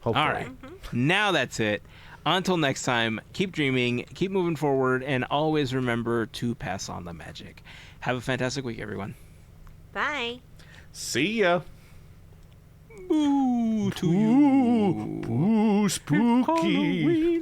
Hopefully. All right. Now that's it. Until next time, keep dreaming, keep moving forward, and always remember to pass on the magic. Have a fantastic week, everyone. Bye. See ya. Boo to you. Ooh, spooky. Halloween.